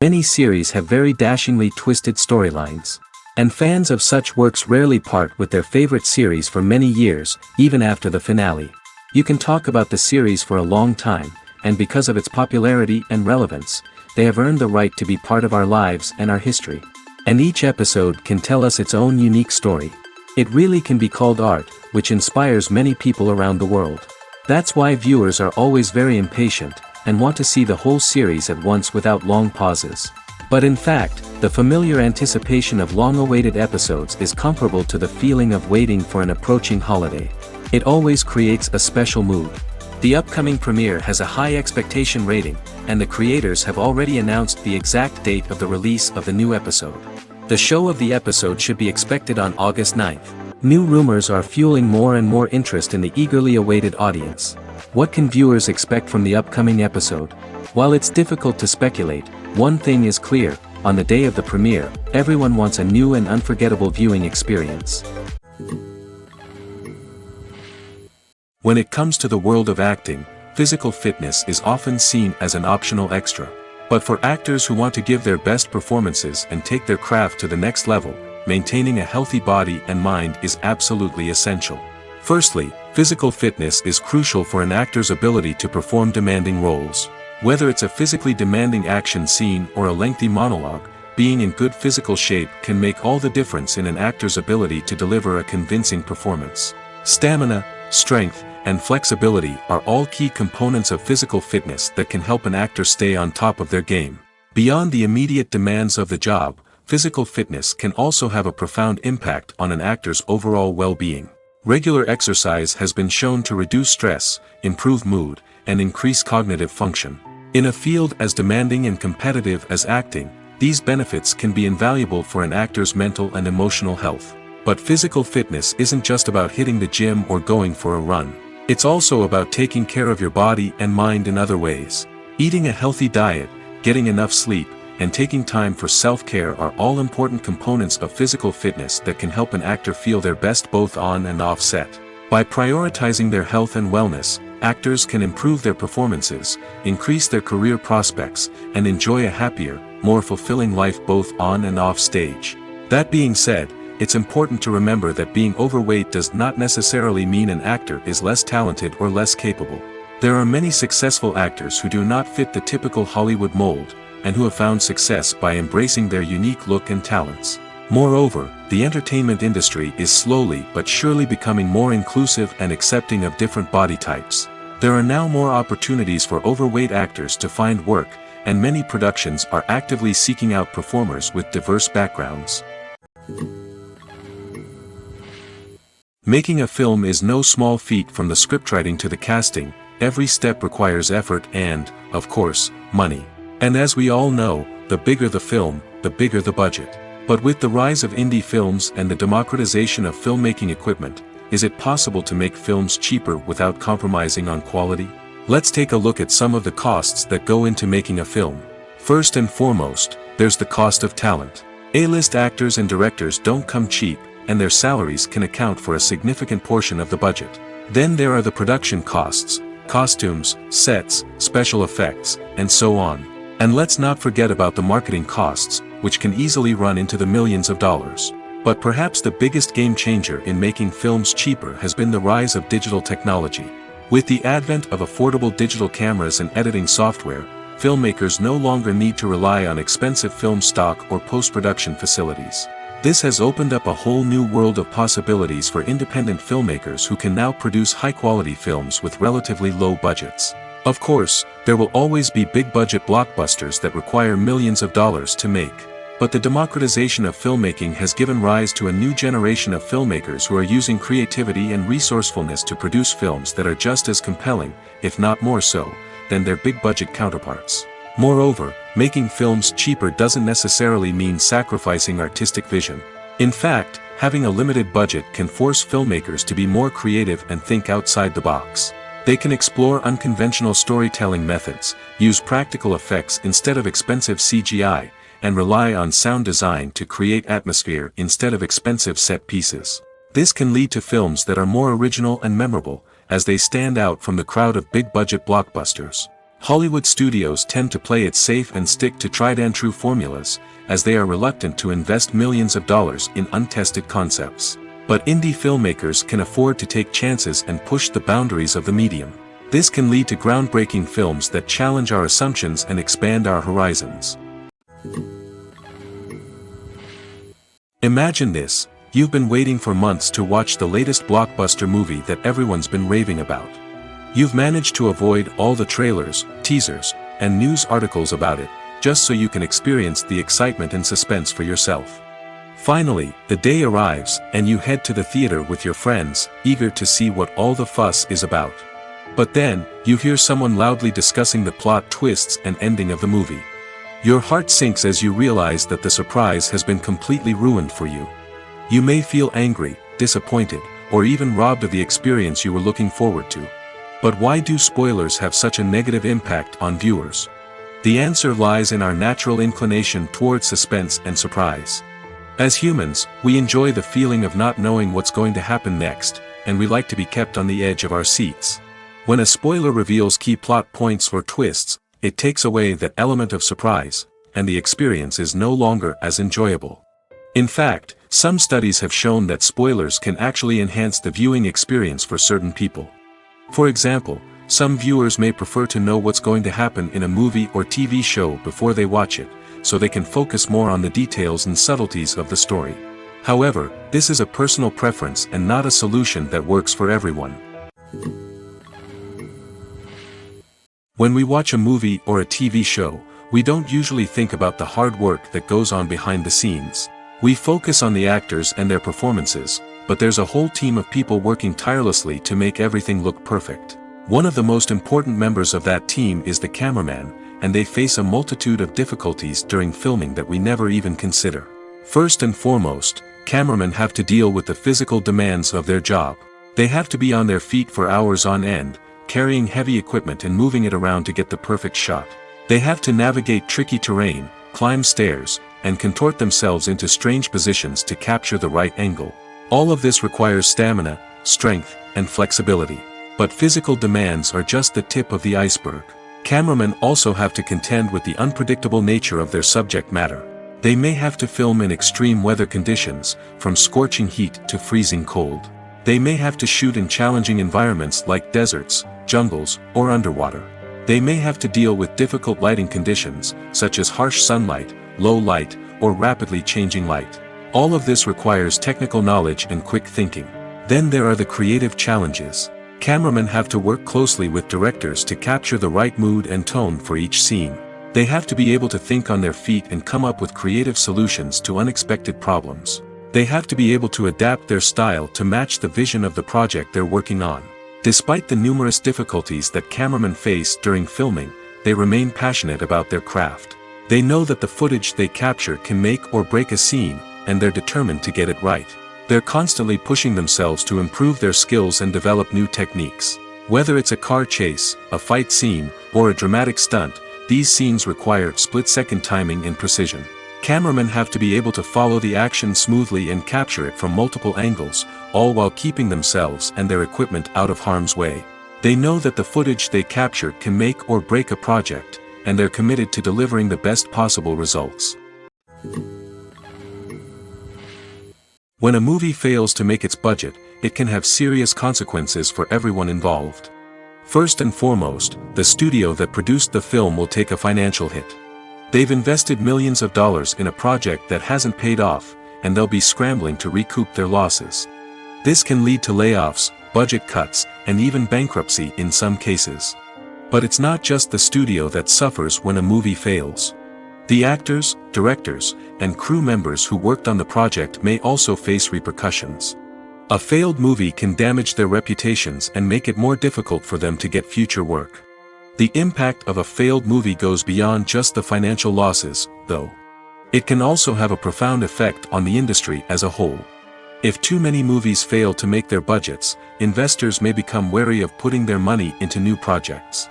Many series have very dashingly twisted storylines. And fans of such works rarely part with their favorite series for many years, even after the finale. You can talk about the series for a long time, and because of its popularity and relevance, they have earned the right to be part of our lives and our history. And each episode can tell us its own unique story. It really can be called art, which inspires many people around the world. That's why viewers are always very impatient, and want to see the whole series at once without long pauses. But in fact, the familiar anticipation of long-awaited episodes is comparable to the feeling of waiting for an approaching holiday. It always creates a special mood. The upcoming premiere has a high expectation rating, and the creators have already announced the exact date of the release of the new episode. The show of the episode should be expected on August 9th. New rumors are fueling more and more interest in the eagerly awaited audience. What can viewers expect from the upcoming episode? While it's difficult to speculate, one thing is clear: on the day of the premiere, everyone wants a new and unforgettable viewing experience. When it comes to the world of acting, physical fitness is often seen as an optional extra. But for actors who want to give their best performances and take their craft to the next level, maintaining a healthy body and mind is absolutely essential. Firstly, physical fitness is crucial for an actor's ability to perform demanding roles. Whether it's a physically demanding action scene or a lengthy monologue, being in good physical shape can make all the difference in an actor's ability to deliver a convincing performance. Stamina, strength, and flexibility are all key components of physical fitness that can help an actor stay on top of their game. Beyond the immediate demands of the job, physical fitness can also have a profound impact on an actor's overall well-being. Regular exercise has been shown to reduce stress, improve mood, and increase cognitive function. In a field as demanding and competitive as acting, these benefits can be invaluable for an actor's mental and emotional health. But physical fitness isn't just about hitting the gym or going for a run. It's also about taking care of your body and mind in other ways. Eating a healthy diet, getting enough sleep, and taking time for self-care are all important components of physical fitness that can help an actor feel their best both on and off set. By prioritizing their health and wellness, actors can improve their performances, increase their career prospects, and enjoy a happier, more fulfilling life both on and off stage. That being said, it's important to remember that being overweight does not necessarily mean an actor is less talented or less capable. There are many successful actors who do not fit the typical Hollywood mold, and who have found success by embracing their unique look and talents. Moreover, the entertainment industry is slowly but surely becoming more inclusive and accepting of different body types. There are now more opportunities for overweight actors to find work, and many productions are actively seeking out performers with diverse backgrounds. Making a film is no small feat. From the scriptwriting to the casting, every step requires effort and, of course, money. And as we all know, the bigger the film, the bigger the budget. But with the rise of indie films and the democratization of filmmaking equipment, is it possible to make films cheaper without compromising on quality? Let's take a look at some of the costs that go into making a film. First and foremost, there's the cost of talent. A-list actors and directors don't come cheap, and their salaries can account for a significant portion of the budget. Then there are the production costs, costumes, sets, special effects, and so on. And let's not forget about the marketing costs, which can easily run into the millions of dollars. But perhaps the biggest game changer in making films cheaper has been the rise of digital technology. With the advent of affordable digital cameras and editing software, filmmakers no longer need to rely on expensive film stock or post-production facilities. This has opened up a whole new world of possibilities for independent filmmakers who can now produce high-quality films with relatively low budgets. Of course, there will always be big-budget blockbusters that require millions of dollars to make. But the democratization of filmmaking has given rise to a new generation of filmmakers who are using creativity and resourcefulness to produce films that are just as compelling, if not more so, than their big-budget counterparts. Moreover, making films cheaper doesn't necessarily mean sacrificing artistic vision. In fact, having a limited budget can force filmmakers to be more creative and think outside the box. They can explore unconventional storytelling methods, use practical effects instead of expensive CGI, and rely on sound design to create atmosphere instead of expensive set pieces. This can lead to films that are more original and memorable, as they stand out from the crowd of big-budget blockbusters. Hollywood studios tend to play it safe and stick to tried-and-true formulas, as they are reluctant to invest millions of dollars in untested concepts. But indie filmmakers can afford to take chances and push the boundaries of the medium. This can lead to groundbreaking films that challenge our assumptions and expand our horizons. Imagine this: you've been waiting for months to watch the latest blockbuster movie that everyone's been raving about. You've managed to avoid all the trailers, teasers, and news articles about it, just so you can experience the excitement and suspense for yourself. Finally, the day arrives, and you head to the theater with your friends, eager to see what all the fuss is about. But then, you hear someone loudly discussing the plot twists and ending of the movie. Your heart sinks as you realize that the surprise has been completely ruined for you. You may feel angry, disappointed, or even robbed of the experience you were looking forward to. But why do spoilers have such a negative impact on viewers? The answer lies in our natural inclination toward suspense and surprise. As humans, we enjoy the feeling of not knowing what's going to happen next, and we like to be kept on the edge of our seats. When a spoiler reveals key plot points or twists, it takes away that element of surprise, and the experience is no longer as enjoyable. In fact, some studies have shown that spoilers can actually enhance the viewing experience for certain people. For example, some viewers may prefer to know what's going to happen in a movie or TV show before they watch it, so they can focus more on the details and subtleties of the story. However, this is a personal preference and not a solution that works for everyone. When we watch a movie or a TV show, we don't usually think about the hard work that goes on behind the scenes. We focus on the actors and their performances, but there's a whole team of people working tirelessly to make everything look perfect. One of the most important members of that team is the cameraman, and they face a multitude of difficulties during filming that we never even consider. First and foremost, cameramen have to deal with the physical demands of their job. They have to be on their feet for hours on end, carrying heavy equipment and moving it around to get the perfect shot. They have to navigate tricky terrain, climb stairs, and contort themselves into strange positions to capture the right angle. All of this requires stamina, strength, and flexibility. But physical demands are just the tip of the iceberg. Cameramen also have to contend with the unpredictable nature of their subject matter. They may have to film in extreme weather conditions, from scorching heat to freezing cold. They may have to shoot in challenging environments like deserts, jungles, or underwater. They may have to deal with difficult lighting conditions, such as harsh sunlight, low light, or rapidly changing light. All of this requires technical knowledge and quick thinking. Then there are the creative challenges. Cameramen have to work closely with directors to capture the right mood and tone for each scene. They have to be able to think on their feet and come up with creative solutions to unexpected problems. They have to be able to adapt their style to match the vision of the project they're working on. Despite the numerous difficulties that cameramen face during filming, they remain passionate about their craft. They know that the footage they capture can make or break a scene, and they're determined to get it right. They're constantly pushing themselves to improve their skills and develop new techniques. Whether it's a car chase, a fight scene, or a dramatic stunt, these scenes require split-second timing and precision. Cameramen have to be able to follow the action smoothly and capture it from multiple angles, all while keeping themselves and their equipment out of harm's way. They know that the footage they capture can make or break a project, and they're committed to delivering the best possible results. When a movie fails to make its budget, it can have serious consequences for everyone involved. First and foremost, the studio that produced the film will take a financial hit. They've invested millions of dollars in a project that hasn't paid off, and they'll be scrambling to recoup their losses. This can lead to layoffs, budget cuts, and even bankruptcy in some cases. But it's not just the studio that suffers when a movie fails. The actors, directors, and crew members who worked on the project may also face repercussions. A failed movie can damage their reputations and make it more difficult for them to get future work. The impact of a failed movie goes beyond just the financial losses, though. It can also have a profound effect on the industry as a whole. If too many movies fail to make their budgets, investors may become wary of putting their money into new projects.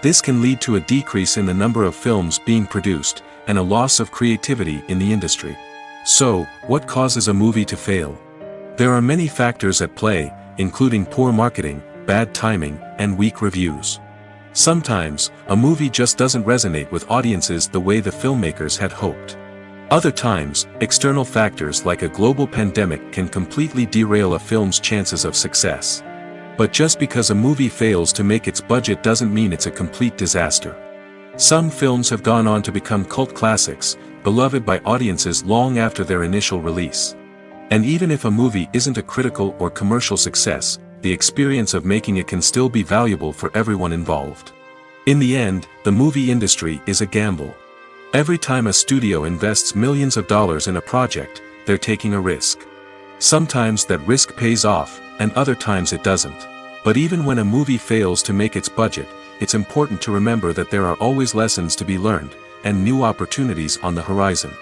This can lead to a decrease in the number of films being produced, and a loss of creativity in the industry. So, what causes a movie to fail? There are many factors at play, including poor marketing, bad timing, and weak reviews. Sometimes, a movie just doesn't resonate with audiences the way the filmmakers had hoped. Other times, external factors like a global pandemic can completely derail a film's chances of success. But just because a movie fails to make its budget doesn't mean it's a complete disaster. Some films have gone on to become cult classics, beloved by audiences long after their initial release. And even if a movie isn't a critical or commercial success, the experience of making it can still be valuable for everyone involved. In the end, the movie industry is a gamble. Every time a studio invests millions of dollars in a project, they're taking a risk. Sometimes that risk pays off, and other times it doesn't. But even when a movie fails to make its budget, it's important to remember that there are always lessons to be learned, and new opportunities on the horizon.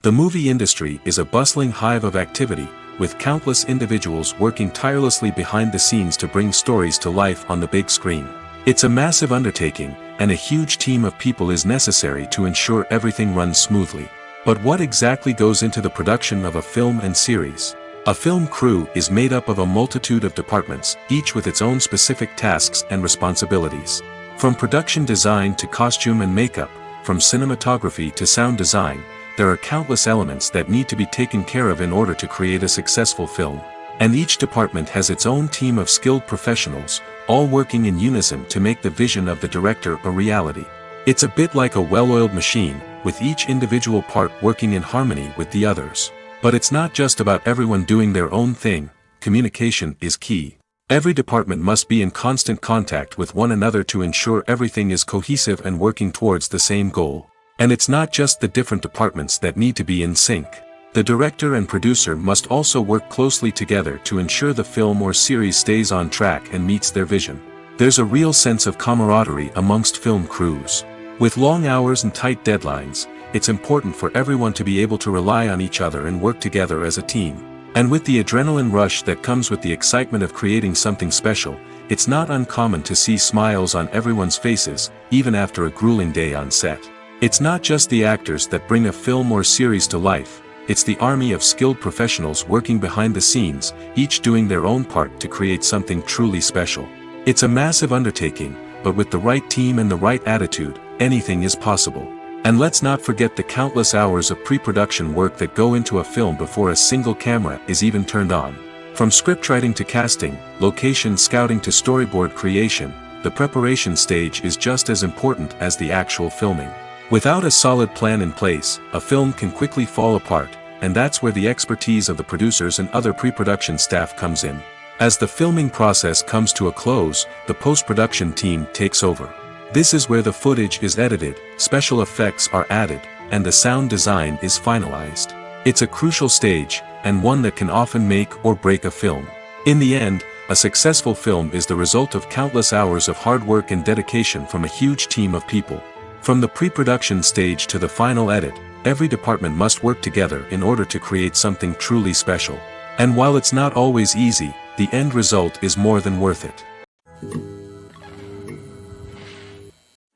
The movie industry is a bustling hive of activity, with countless individuals working tirelessly behind the scenes to bring stories to life on the big screen. It's a massive undertaking, and a huge team of people is necessary to ensure everything runs smoothly. But what exactly goes into the production of a film and series? A film crew is made up of a multitude of departments, each with its own specific tasks and responsibilities. From production design to costume and makeup, from cinematography to sound design, there are countless elements that need to be taken care of in order to create a successful film. And each department has its own team of skilled professionals, all working in unison to make the vision of the director a reality. It's a bit like a well-oiled machine, with each individual part working in harmony with the others. But it's not just about everyone doing their own thing. Communication is key. Every department must be in constant contact with one another to ensure everything is cohesive and working towards the same goal. And it's not just the different departments that need to be in sync. The director and producer must also work closely together to ensure the film or series stays on track and meets their vision. There's a real sense of camaraderie amongst film crews. With long hours and tight deadlines, it's important for everyone to be able to rely on each other and work together as a team. And with the adrenaline rush that comes with the excitement of creating something special, it's not uncommon to see smiles on everyone's faces, even after a grueling day on set. It's not just the actors that bring a film or series to life, it's the army of skilled professionals working behind the scenes, each doing their own part to create something truly special. It's a massive undertaking, but with the right team and the right attitude, anything is possible. And let's not forget the countless hours of pre-production work that go into a film before a single camera is even turned on. From scriptwriting to casting, location scouting to storyboard creation, the preparation stage is just as important as the actual filming. Without a solid plan in place, a film can quickly fall apart, and that's where the expertise of the producers and other pre-production staff comes in. As the filming process comes to a close, the post-production team takes over. This is where the footage is edited, special effects are added, and the sound design is finalized. It's a crucial stage, and one that can often make or break a film. In the end, a successful film is the result of countless hours of hard work and dedication from a huge team of people. From the pre-production stage to the final edit, every department must work together in order to create something truly special. And while it's not always easy, the end result is more than worth it.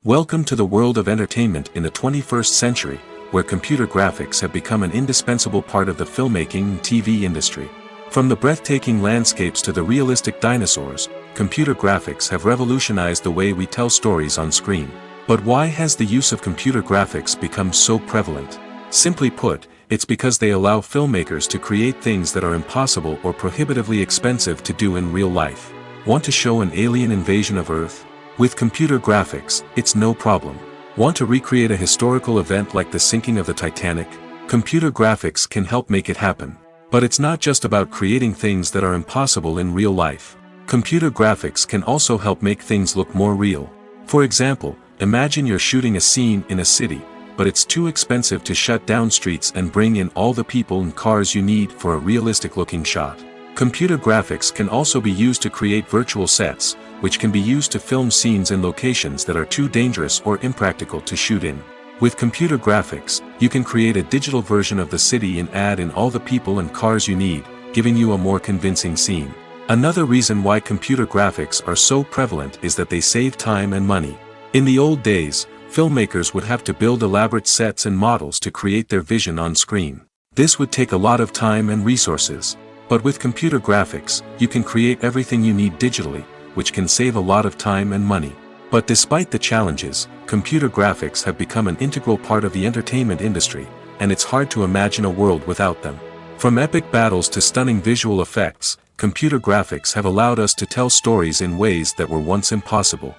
Welcome to the world of entertainment in the 21st century, where computer graphics have become an indispensable part of the filmmaking and TV industry. From the breathtaking landscapes to the realistic dinosaurs, computer graphics have revolutionized the way we tell stories on screen. But why has the use of computer graphics become so prevalent? Simply put, It's because they allow filmmakers to create things that are impossible or prohibitively expensive to do in real life. Want to show an alien invasion of Earth? With computer graphics, it's no problem. Want to recreate a historical event like the sinking of the Titanic? Computer graphics can help make it happen. But it's not just about creating things that are impossible in real life. Computer graphics can also help make things look more real. For example, imagine you're shooting a scene in a city, but it's too expensive to shut down streets and bring in all the people and cars you need for a realistic-looking shot. Computer graphics can also be used to create virtual sets, which can be used to film scenes in locations that are too dangerous or impractical to shoot in. With computer graphics, you can create a digital version of the city and add in all the people and cars you need, giving you a more convincing scene. Another reason why computer graphics are so prevalent is that they save time and money. In the old days, filmmakers would have to build elaborate sets and models to create their vision on screen. This would take a lot of time and resources. But with computer graphics, you can create everything you need digitally, which can save a lot of time and money. But despite the challenges, computer graphics have become an integral part of the entertainment industry, and it's hard to imagine a world without them. From epic battles to stunning visual effects, computer graphics have allowed us to tell stories in ways that were once impossible.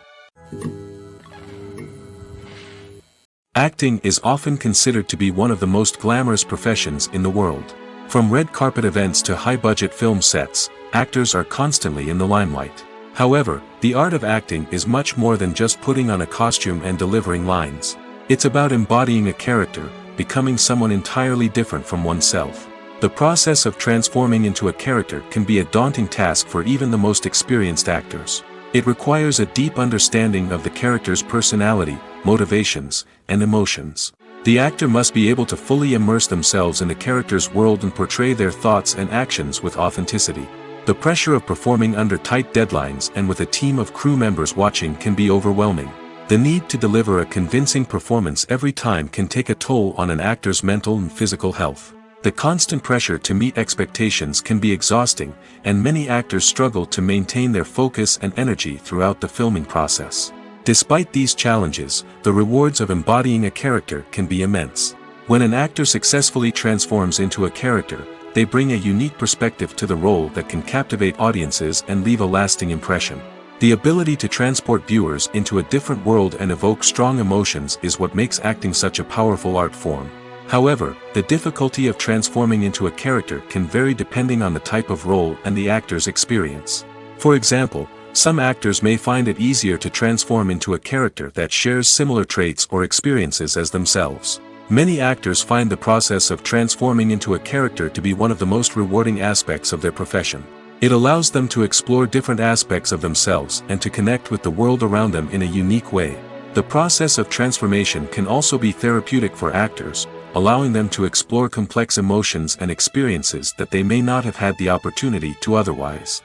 Acting is often considered to be one of the most glamorous professions in the world. From red carpet events to high-budget film sets, actors are constantly in the limelight. However, the art of acting is much more than just putting on a costume and delivering lines. It's about embodying a character, becoming someone entirely different from oneself. The process of transforming into a character can be a daunting task for even the most experienced actors. It requires a deep understanding of the character's personality, motivations, and emotions. The actor must be able to fully immerse themselves in the character's world and portray their thoughts and actions with authenticity. The pressure of performing under tight deadlines and with a team of crew members watching can be overwhelming. The need to deliver a convincing performance every time can take a toll on an actor's mental and physical health. The constant pressure to meet expectations can be exhausting, and many actors struggle to maintain their focus and energy throughout the filming process. Despite these challenges, the rewards of embodying a character can be immense. When an actor successfully transforms into a character, they bring a unique perspective to the role that can captivate audiences and leave a lasting impression. The ability to transport viewers into a different world and evoke strong emotions is what makes acting such a powerful art form. However, the difficulty of transforming into a character can vary depending on the type of role and the actor's experience. For example, some actors may find it easier to transform into a character that shares similar traits or experiences as themselves. Many actors find the process of transforming into a character to be one of the most rewarding aspects of their profession. It allows them to explore different aspects of themselves and to connect with the world around them in a unique way. The process of transformation can also be therapeutic for actors, allowing them to explore complex emotions and experiences that they may not have had the opportunity to otherwise.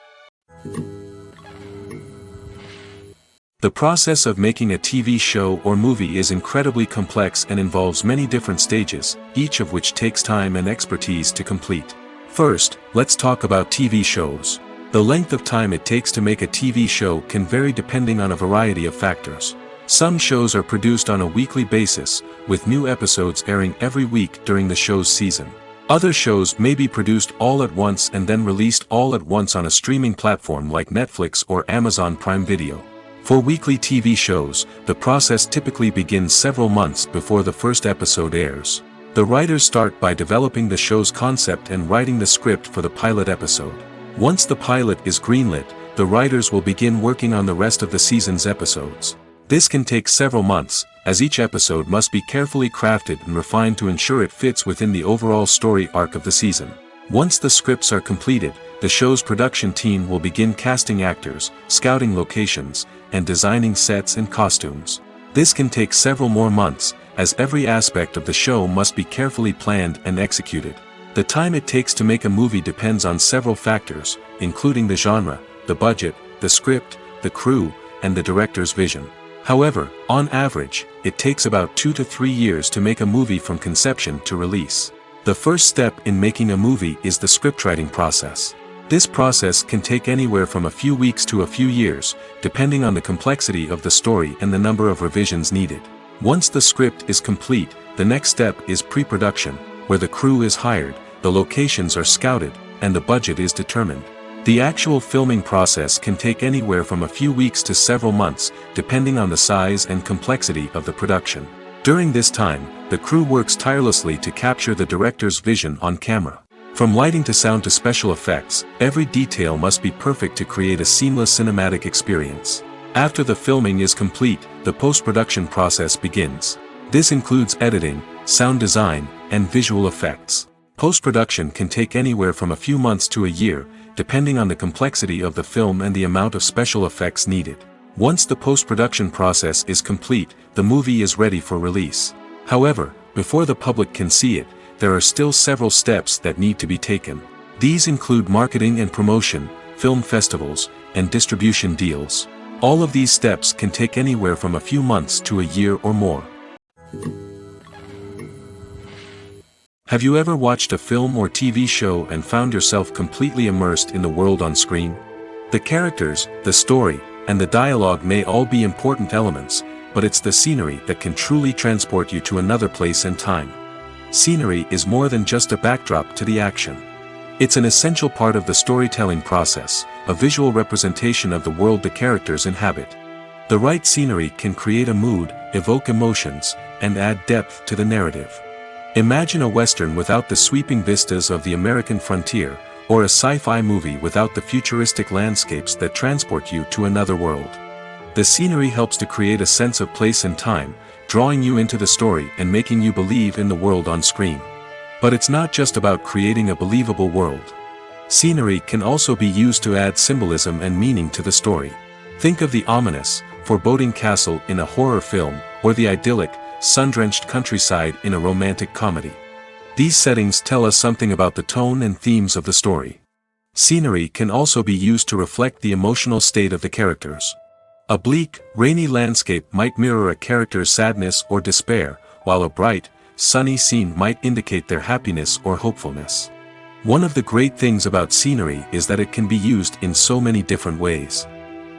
The process of making a TV show or movie is incredibly complex and involves many different stages, each of which takes time and expertise to complete. First, let's talk about TV shows. The length of time it takes to make a TV show can vary depending on a variety of factors. Some shows are produced on a weekly basis, with new episodes airing every week during the show's season. Other shows may be produced all at once and then released all at once on a streaming platform like Netflix or Amazon Prime Video. For weekly TV shows, the process typically begins several months before the first episode airs. The writers start by developing the show's concept and writing the script for the pilot episode. Once the pilot is greenlit, the writers will begin working on the rest of the season's episodes. This can take several months, as each episode must be carefully crafted and refined to ensure it fits within the overall story arc of the season. Once the scripts are completed, the show's production team will begin casting actors, scouting locations, and designing sets and costumes. This can take several more months, as every aspect of the show must be carefully planned and executed. The time it takes to make a movie depends on several factors, including the genre, the budget, the script, the crew, and the director's vision. However, on average, it takes about 2 to 3 years to make a movie from conception to release. The first step in making a movie is the scriptwriting process. This process can take anywhere from a few weeks to a few years, depending on the complexity of the story and the number of revisions needed. Once the script is complete, the next step is pre-production, where the crew is hired, the locations are scouted, and the budget is determined. The actual filming process can take anywhere from a few weeks to several months, depending on the size and complexity of the production. During this time, the crew works tirelessly to capture the director's vision on camera. From lighting to sound to special effects, every detail must be perfect to create a seamless cinematic experience. After the filming is complete, the post-production process begins. This includes editing, sound design, and visual effects. Post-production can take anywhere from a few months to a year, depending on the complexity of the film and the amount of special effects needed. Once the post-production process is complete, the movie is ready for release. However, before the public can see it, there are still several steps that need to be taken. These include marketing and promotion, film festivals, and distribution deals. All of these steps can take anywhere from a few months to a year or more. Have you ever watched a film or TV show and found yourself completely immersed in the world on screen? The characters, the story, and the dialogue may all be important elements, but it's the scenery that can truly transport you to another place and time. Scenery is more than just a backdrop to the action. It's an essential part of the storytelling process, a visual representation of the world the characters inhabit. The right scenery can create a mood, evoke emotions, and add depth to the narrative. Imagine a Western without the sweeping vistas of the American frontier, or a sci-fi movie without the futuristic landscapes that transport you to another world. The scenery helps to create a sense of place and time, drawing you into the story and making you believe in the world on screen. But it's not just about creating a believable world. Scenery can also be used to add symbolism and meaning to the story. Think of the ominous, foreboding castle in a horror film, or the idyllic, sun-drenched countryside in a romantic comedy. These settings tell us something about the tone and themes of the story. Scenery can also be used to reflect the emotional state of the characters. A bleak, rainy landscape might mirror a character's sadness or despair, while a bright, sunny scene might indicate their happiness or hopefulness. One of the great things about scenery is that it can be used in so many different ways.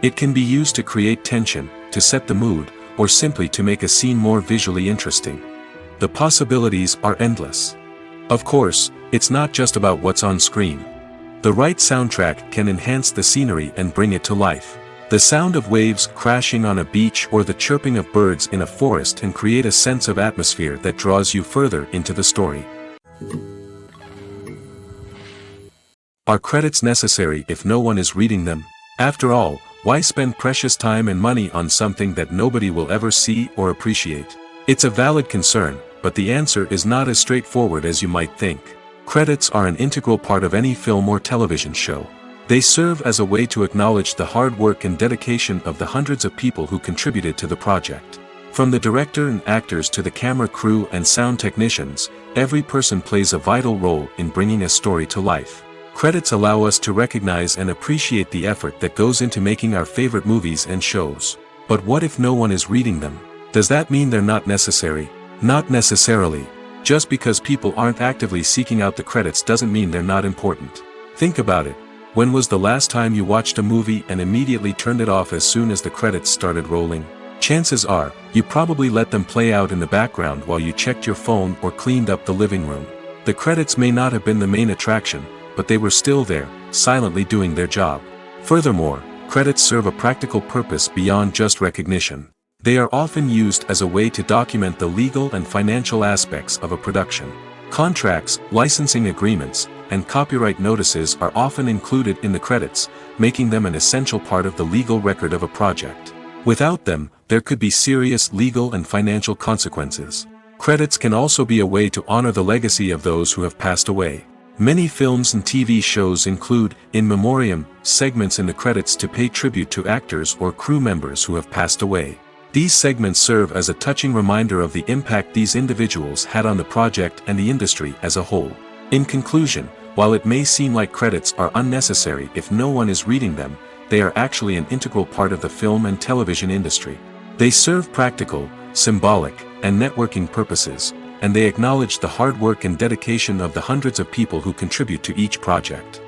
It can be used to create tension, to set the mood, or simply to make a scene more visually interesting. The possibilities are endless. Of course, it's not just about what's on screen. The right soundtrack can enhance the scenery and bring it to life. The sound of waves crashing on a beach or the chirping of birds in a forest can create a sense of atmosphere that draws you further into the story. Are credits necessary if no one is reading them? After all, why spend precious time and money on something that nobody will ever see or appreciate? It's a valid concern, but the answer is not as straightforward as you might think. Credits are an integral part of any film or television show. They serve as a way to acknowledge the hard work and dedication of the hundreds of people who contributed to the project. From the director and actors to the camera crew and sound technicians, every person plays a vital role in bringing a story to life. Credits allow us to recognize and appreciate the effort that goes into making our favorite movies and shows. But what if no one is reading them? Does that mean they're not necessary? Not necessarily. Just because people aren't actively seeking out the credits doesn't mean they're not important. Think about it. When was the last time you watched a movie and immediately turned it off as soon as the credits started rolling? Chances are, you probably let them play out in the background while you checked your phone or cleaned up the living room. The credits may not have been the main attraction, but they were still there, silently doing their job. Furthermore, credits serve a practical purpose beyond just recognition. They are often used as a way to document the legal and financial aspects of a production. Contracts, licensing agreements, and copyright notices are often included in the credits, making them an essential part of the legal record of a project. Without them, there could be serious legal and financial consequences. Credits can also be a way to honor the legacy of those who have passed away. Many films and TV shows include, in memoriam, segments in the credits to pay tribute to actors or crew members who have passed away. These segments serve as a touching reminder of the impact these individuals had on the project and the industry as a whole. In conclusion, while it may seem like credits are unnecessary if no one is reading them, they are actually an integral part of the film and television industry. They serve practical, symbolic, and networking purposes, and they acknowledge the hard work and dedication of the hundreds of people who contribute to each project.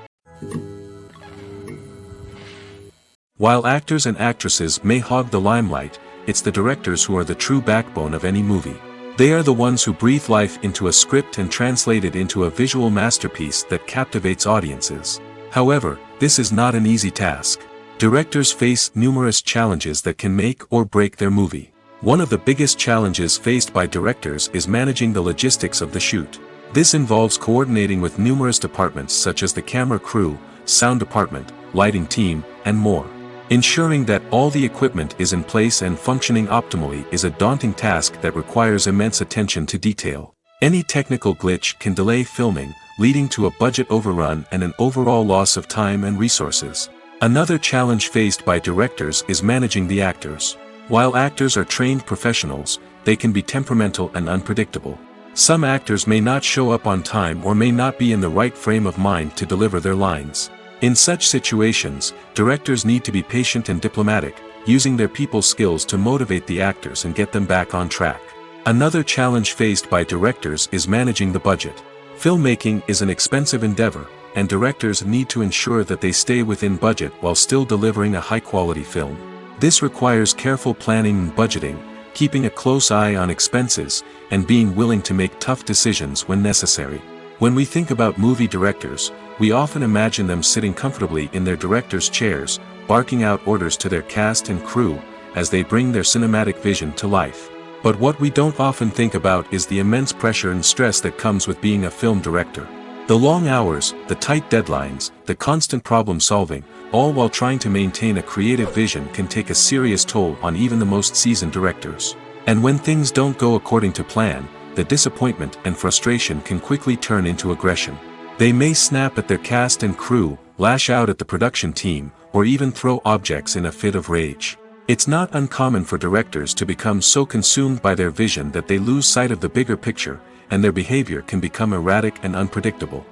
While actors and actresses may hog the limelight, it's the directors who are the true backbone of any movie. They are the ones who breathe life into a script and translate it into a visual masterpiece that captivates audiences. However, this is not an easy task. Directors face numerous challenges that can make or break their movie. One of the biggest challenges faced by directors is managing the logistics of the shoot. This involves coordinating with numerous departments such as the camera crew, sound department, lighting team, and more. Ensuring that all the equipment is in place and functioning optimally is a daunting task that requires immense attention to detail. Any technical glitch can delay filming, leading to a budget overrun and an overall loss of time and resources. Another challenge faced by directors is managing the actors. While actors are trained professionals, they can be temperamental and unpredictable. Some actors may not show up on time or may not be in the right frame of mind to deliver their lines. In such situations, directors need to be patient and diplomatic, using their people skills to motivate the actors and get them back on track. Another challenge faced by directors is managing the budget. Filmmaking is an expensive endeavor, and directors need to ensure that they stay within budget while still delivering a high-quality film. This requires careful planning and budgeting, keeping a close eye on expenses, and being willing to make tough decisions when necessary. When we think about movie directors, we often imagine them sitting comfortably in their director's chairs, barking out orders to their cast and crew, as they bring their cinematic vision to life. But what we don't often think about is the immense pressure and stress that comes with being a film director. The long hours, the tight deadlines, the constant problem solving, all while trying to maintain a creative vision can take a serious toll on even the most seasoned directors. And when things don't go according to plan, the disappointment and frustration can quickly turn into aggression. They may snap at their cast and crew, lash out at the production team, or even throw objects in a fit of rage. It's not uncommon for directors to become so consumed by their vision that they lose sight of the bigger picture, and their behavior can become erratic and unpredictable.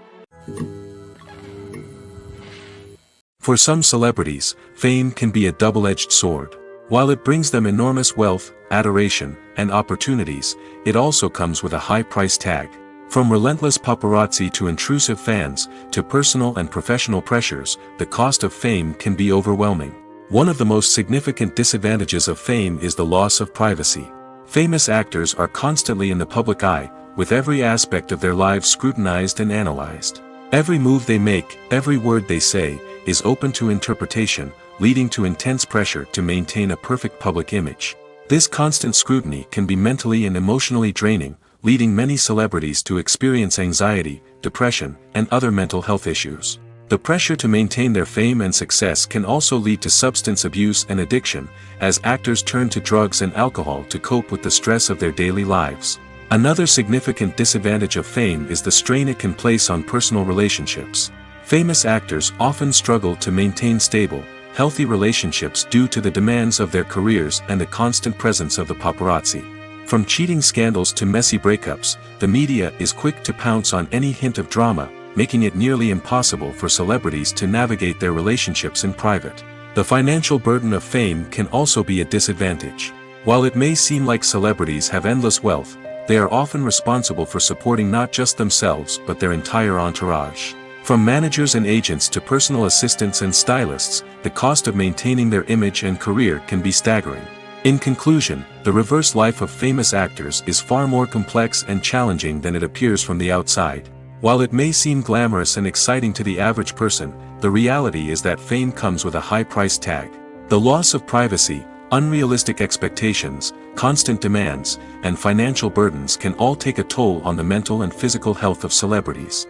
For some celebrities, fame can be a double-edged sword. While it brings them enormous wealth, adoration, and opportunities, it also comes with a high price tag. From relentless paparazzi to intrusive fans, to personal and professional pressures, the cost of fame can be overwhelming. One of the most significant disadvantages of fame is the loss of privacy. Famous actors are constantly in the public eye, with every aspect of their lives scrutinized and analyzed. Every move they make, every word they say, is open to interpretation, leading to intense pressure to maintain a perfect public image. This constant scrutiny can be mentally and emotionally draining, leading many celebrities to experience anxiety, depression, and other mental health issues. The pressure to maintain their fame and success can also lead to substance abuse and addiction, as actors turn to drugs and alcohol to cope with the stress of their daily lives. Another significant disadvantage of fame is the strain it can place on personal relationships. Famous actors often struggle to maintain stable, healthy relationships due to the demands of their careers and the constant presence of the paparazzi. From cheating scandals to messy breakups, the media is quick to pounce on any hint of drama, making it nearly impossible for celebrities to navigate their relationships in private. The financial burden of fame can also be a disadvantage. While it may seem like celebrities have endless wealth, they are often responsible for supporting not just themselves but their entire entourage. From managers and agents to personal assistants and stylists, the cost of maintaining their image and career can be staggering. In conclusion, the reverse life of famous actors is far more complex and challenging than it appears from the outside. While it may seem glamorous and exciting to the average person, the reality is that fame comes with a high price tag. The loss of privacy, unrealistic expectations, constant demands, and financial burdens can all take a toll on the mental and physical health of celebrities.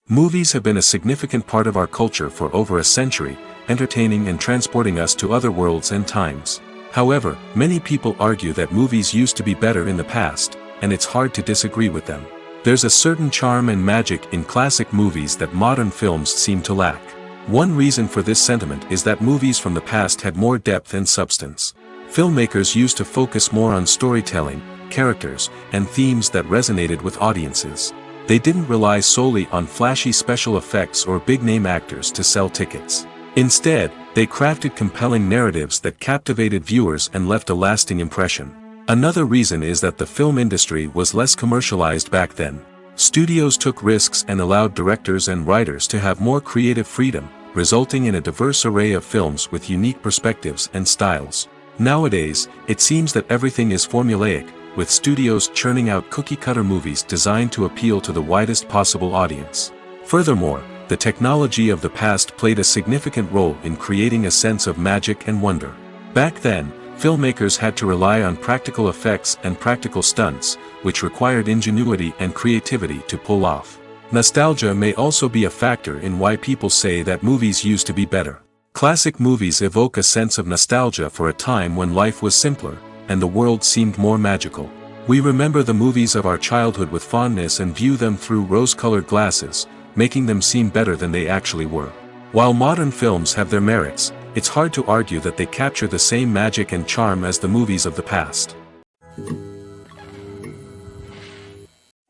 Movies have been a significant part of our culture for over a century, entertaining and transporting us to other worlds and times. However, many people argue that movies used to be better in the past, and it's hard to disagree with them. There's a certain charm and magic in classic movies that modern films seem to lack. One reason for this sentiment is that movies from the past had more depth and substance. Filmmakers used to focus more on storytelling, characters, and themes that resonated with audiences. They didn't rely solely on flashy special effects or big-name actors to sell tickets. Instead, they crafted compelling narratives that captivated viewers and left a lasting impression. Another reason is that the film industry was less commercialized back then. Studios took risks and allowed directors and writers to have more creative freedom, resulting in a diverse array of films with unique perspectives and styles. Nowadays, it seems that everything is formulaic, with studios churning out cookie-cutter movies designed to appeal to the widest possible audience. Furthermore, the technology of the past played a significant role in creating a sense of magic and wonder. Back then, filmmakers had to rely on practical effects and practical stunts, which required ingenuity and creativity to pull off. Nostalgia may also be a factor in why people say that movies used to be better. Classic movies evoke a sense of nostalgia for a time when life was simpler, and the world seemed more magical. We remember the movies of our childhood with fondness and view them through rose-colored glasses, making them seem better than they actually were. While modern films have their merits, it's hard to argue that they capture the same magic and charm as the movies of the past.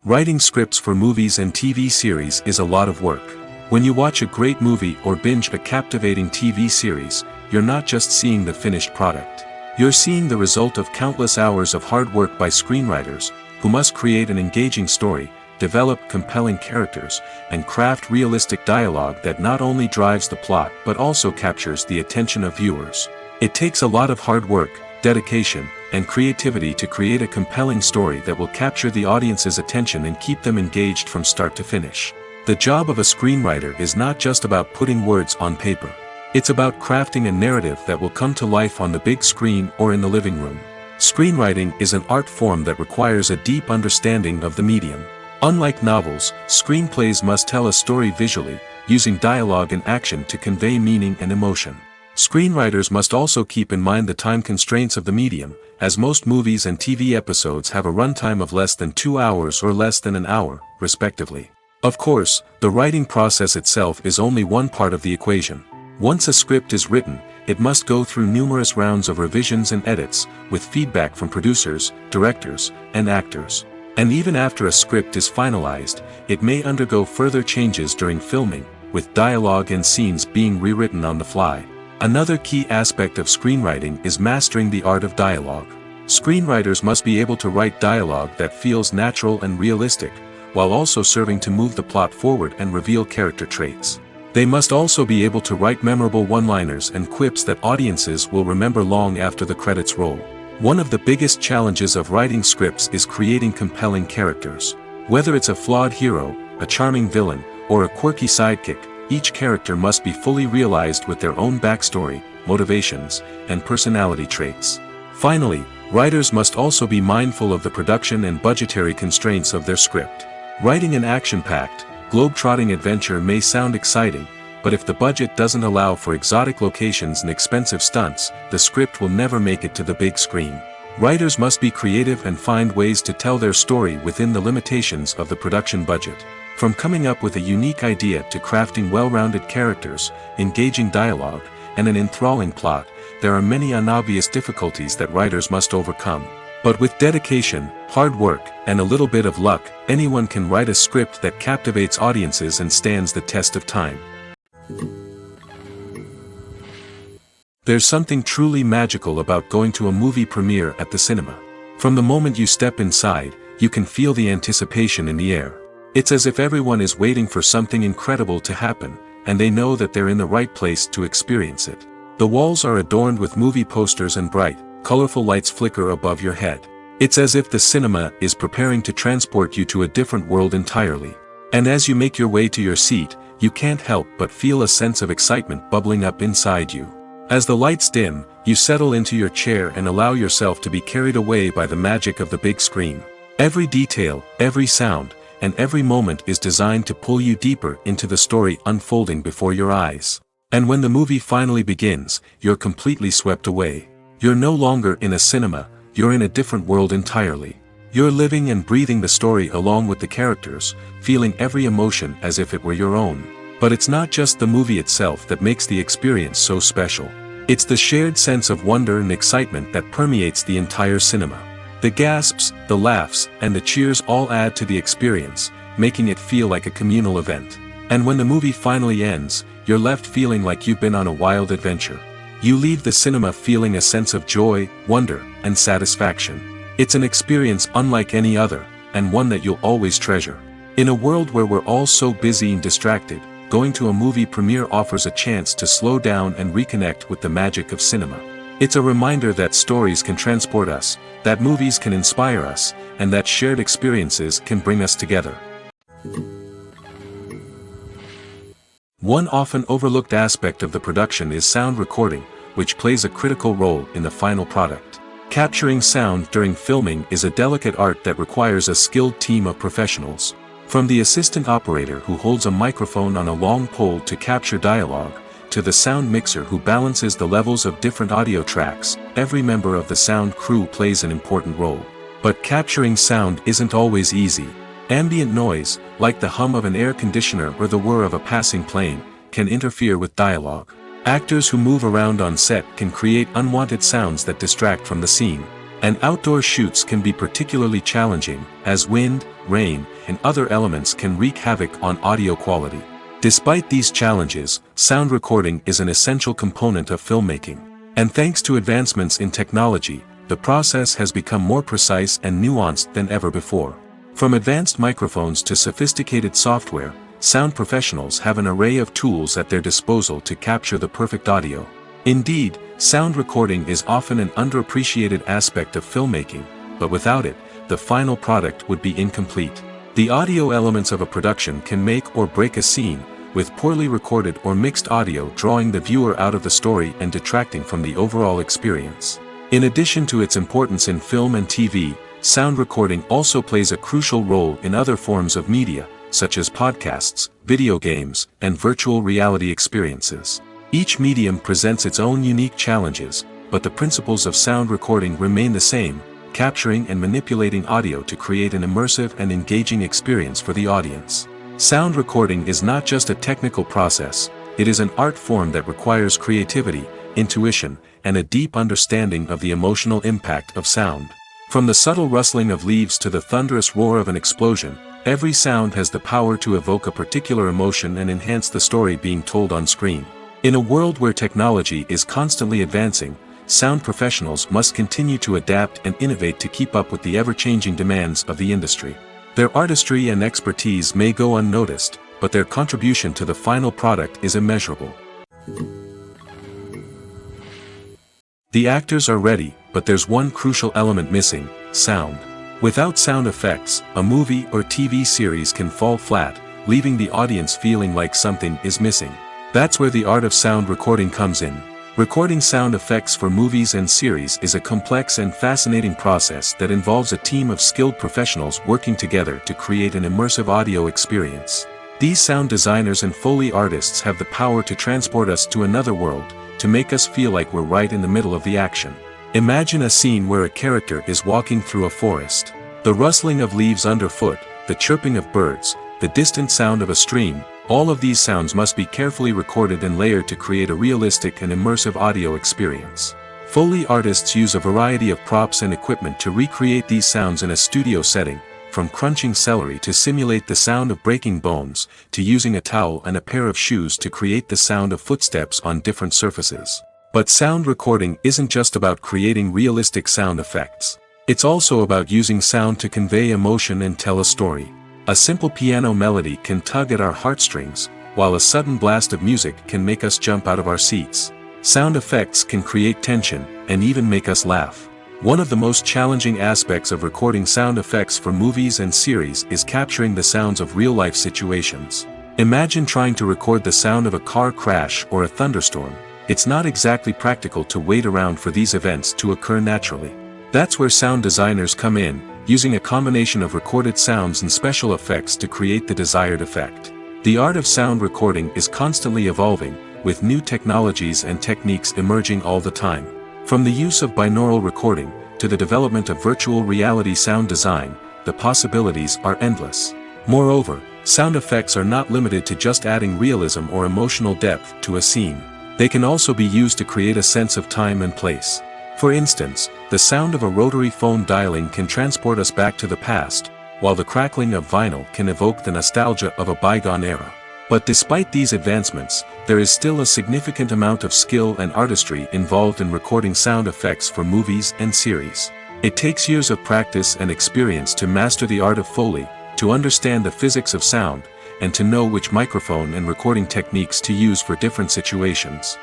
Writing scripts for movies and TV series is a lot of work. When you watch a great movie or binge a captivating TV series, you're not just seeing the finished product. You're seeing the result of countless hours of hard work by screenwriters, who must create an engaging story, develop compelling characters, and craft realistic dialogue that not only drives the plot but also captures the attention of viewers. It takes a lot of hard work, dedication, and creativity to create a compelling story that will capture the audience's attention and keep them engaged from start to finish. The job of a screenwriter is not just about putting words on paper. It's about crafting a narrative that will come to life on the big screen or in the living room. Screenwriting is an art form that requires a deep understanding of the medium. Unlike novels, screenplays must tell a story visually, using dialogue and action to convey meaning and emotion. Screenwriters must also keep in mind the time constraints of the medium, as most movies and TV episodes have a runtime of less than 2 hours or less than an hour, respectively. Of course, the writing process itself is only one part of the equation. Once a script is written, it must go through numerous rounds of revisions and edits, with feedback from producers, directors, and actors. And even after a script is finalized, it may undergo further changes during filming, with dialogue and scenes being rewritten on the fly. Another key aspect of screenwriting is mastering the art of dialogue. Screenwriters must be able to write dialogue that feels natural and realistic, while also serving to move the plot forward and reveal character traits. They must also be able to write memorable one-liners and quips that audiences will remember long after the credits roll. One of the biggest challenges of writing scripts is creating compelling characters. Whether it's a flawed hero, a charming villain, or a quirky sidekick, each character must be fully realized with their own backstory, motivations, and personality traits. Finally, writers must also be mindful of the production and budgetary constraints of their script. Writing an action-packed, globe-trotting adventure may sound exciting, but if the budget doesn't allow for exotic locations and expensive stunts, the script will never make it to the big screen. Writers must be creative and find ways to tell their story within the limitations of the production budget. From coming up with a unique idea to crafting well-rounded characters, engaging dialogue, and an enthralling plot, there are many unobvious difficulties that writers must overcome. But with dedication, hard work, and a little bit of luck, anyone can write a script that captivates audiences and stands the test of time. There's something truly magical about going to a movie premiere at the cinema. From the moment you step inside, you can feel the anticipation in the air. It's as if everyone is waiting for something incredible to happen, and they know that they're in the right place to experience it. The walls are adorned with movie posters and bright, colorful lights flicker above your head. It's as if the cinema is preparing to transport you to a different world entirely. And as you make your way to your seat, you can't help but feel a sense of excitement bubbling up inside you. As the lights dim, you settle into your chair and allow yourself to be carried away by the magic of the big screen. Every detail, every sound, and every moment is designed to pull you deeper into the story unfolding before your eyes. And when the movie finally begins, you're completely swept away. You're no longer in a cinema, you're in a different world entirely. You're living and breathing the story along with the characters, feeling every emotion as if it were your own. But it's not just the movie itself that makes the experience so special. It's the shared sense of wonder and excitement that permeates the entire cinema. The gasps, the laughs, and the cheers all add to the experience, making it feel like a communal event. And when the movie finally ends, you're left feeling like you've been on a wild adventure. You leave the cinema feeling a sense of joy, wonder, and satisfaction. It's an experience unlike any other, and one that you'll always treasure. In a world where we're all so busy and distracted, going to a movie premiere offers a chance to slow down and reconnect with the magic of cinema. It's a reminder that stories can transport us, that movies can inspire us, and that shared experiences can bring us together. One often overlooked aspect of the production is sound recording, which plays a critical role in the final product. Capturing sound during filming is a delicate art that requires a skilled team of professionals. From the assistant operator who holds a microphone on a long pole to capture dialogue, to the sound mixer who balances the levels of different audio tracks, every member of the sound crew plays an important role. But capturing sound isn't always easy. Ambient noise, like the hum of an air conditioner or the whir of a passing plane, can interfere with dialogue. Actors who move around on set can create unwanted sounds that distract from the scene. And outdoor shoots can be particularly challenging, as wind, rain, and other elements can wreak havoc on audio quality. Despite these challenges, sound recording is an essential component of filmmaking. And thanks to advancements in technology, the process has become more precise and nuanced than ever before. From advanced microphones to sophisticated software, sound professionals have an array of tools at their disposal to capture the perfect audio. Indeed, sound recording is often an underappreciated aspect of filmmaking, but without it, the final product would be incomplete. The audio elements of a production can make or break a scene, with poorly recorded or mixed audio drawing the viewer out of the story and detracting from the overall experience. In addition to its importance in film and TV, sound recording also plays a crucial role in other forms of media, such as podcasts, video games, and virtual reality experiences. Each medium presents its own unique challenges, but the principles of sound recording remain the same, capturing and manipulating audio to create an immersive and engaging experience for the audience. Sound recording is not just a technical process, it is an art form that requires creativity, intuition, and a deep understanding of the emotional impact of sound. From the subtle rustling of leaves to the thunderous roar of an explosion, every sound has the power to evoke a particular emotion and enhance the story being told on screen. In a world where technology is constantly advancing, sound professionals must continue to adapt and innovate to keep up with the ever-changing demands of the industry. Their artistry and expertise may go unnoticed, but their contribution to the final product is immeasurable. The actors are ready, but there's one crucial element missing: sound. Without sound effects, a movie or TV series can fall flat, leaving the audience feeling like something is missing. That's where the art of sound recording comes in. Recording sound effects for movies and series is a complex and fascinating process that involves a team of skilled professionals working together to create an immersive audio experience. These sound designers and Foley artists have the power to transport us to another world, to make us feel like we're right in the middle of the action. Imagine a scene where a character is walking through a forest. The rustling of leaves underfoot, the chirping of birds, the distant sound of a stream, all of these sounds must be carefully recorded and layered to create a realistic and immersive audio experience. Foley artists use a variety of props and equipment to recreate these sounds in a studio setting, from crunching celery to simulate the sound of breaking bones, to using a towel and a pair of shoes to create the sound of footsteps on different surfaces. But sound recording isn't just about creating realistic sound effects. It's also about using sound to convey emotion and tell a story. A simple piano melody can tug at our heartstrings, while a sudden blast of music can make us jump out of our seats. Sound effects can create tension, and even make us laugh. One of the most challenging aspects of recording sound effects for movies and series is capturing the sounds of real-life situations. Imagine trying to record the sound of a car crash or a thunderstorm. It's not exactly practical to wait around for these events to occur naturally. That's where sound designers come in, using a combination of recorded sounds and special effects to create the desired effect. The art of sound recording is constantly evolving, with new technologies and techniques emerging all the time. From the use of binaural recording, to the development of virtual reality sound design, the possibilities are endless. Moreover, sound effects are not limited to just adding realism or emotional depth to a scene. They can also be used to create a sense of time and place. For instance, the sound of a rotary phone dialing can transport us back to the past, while the crackling of vinyl can evoke the nostalgia of a bygone era. But despite these advancements, there is still a significant amount of skill and artistry involved in recording sound effects for movies and series. It takes years of practice and experience to master the art of Foley, to understand the physics of sound, and to know which microphone and recording techniques to use for different situations.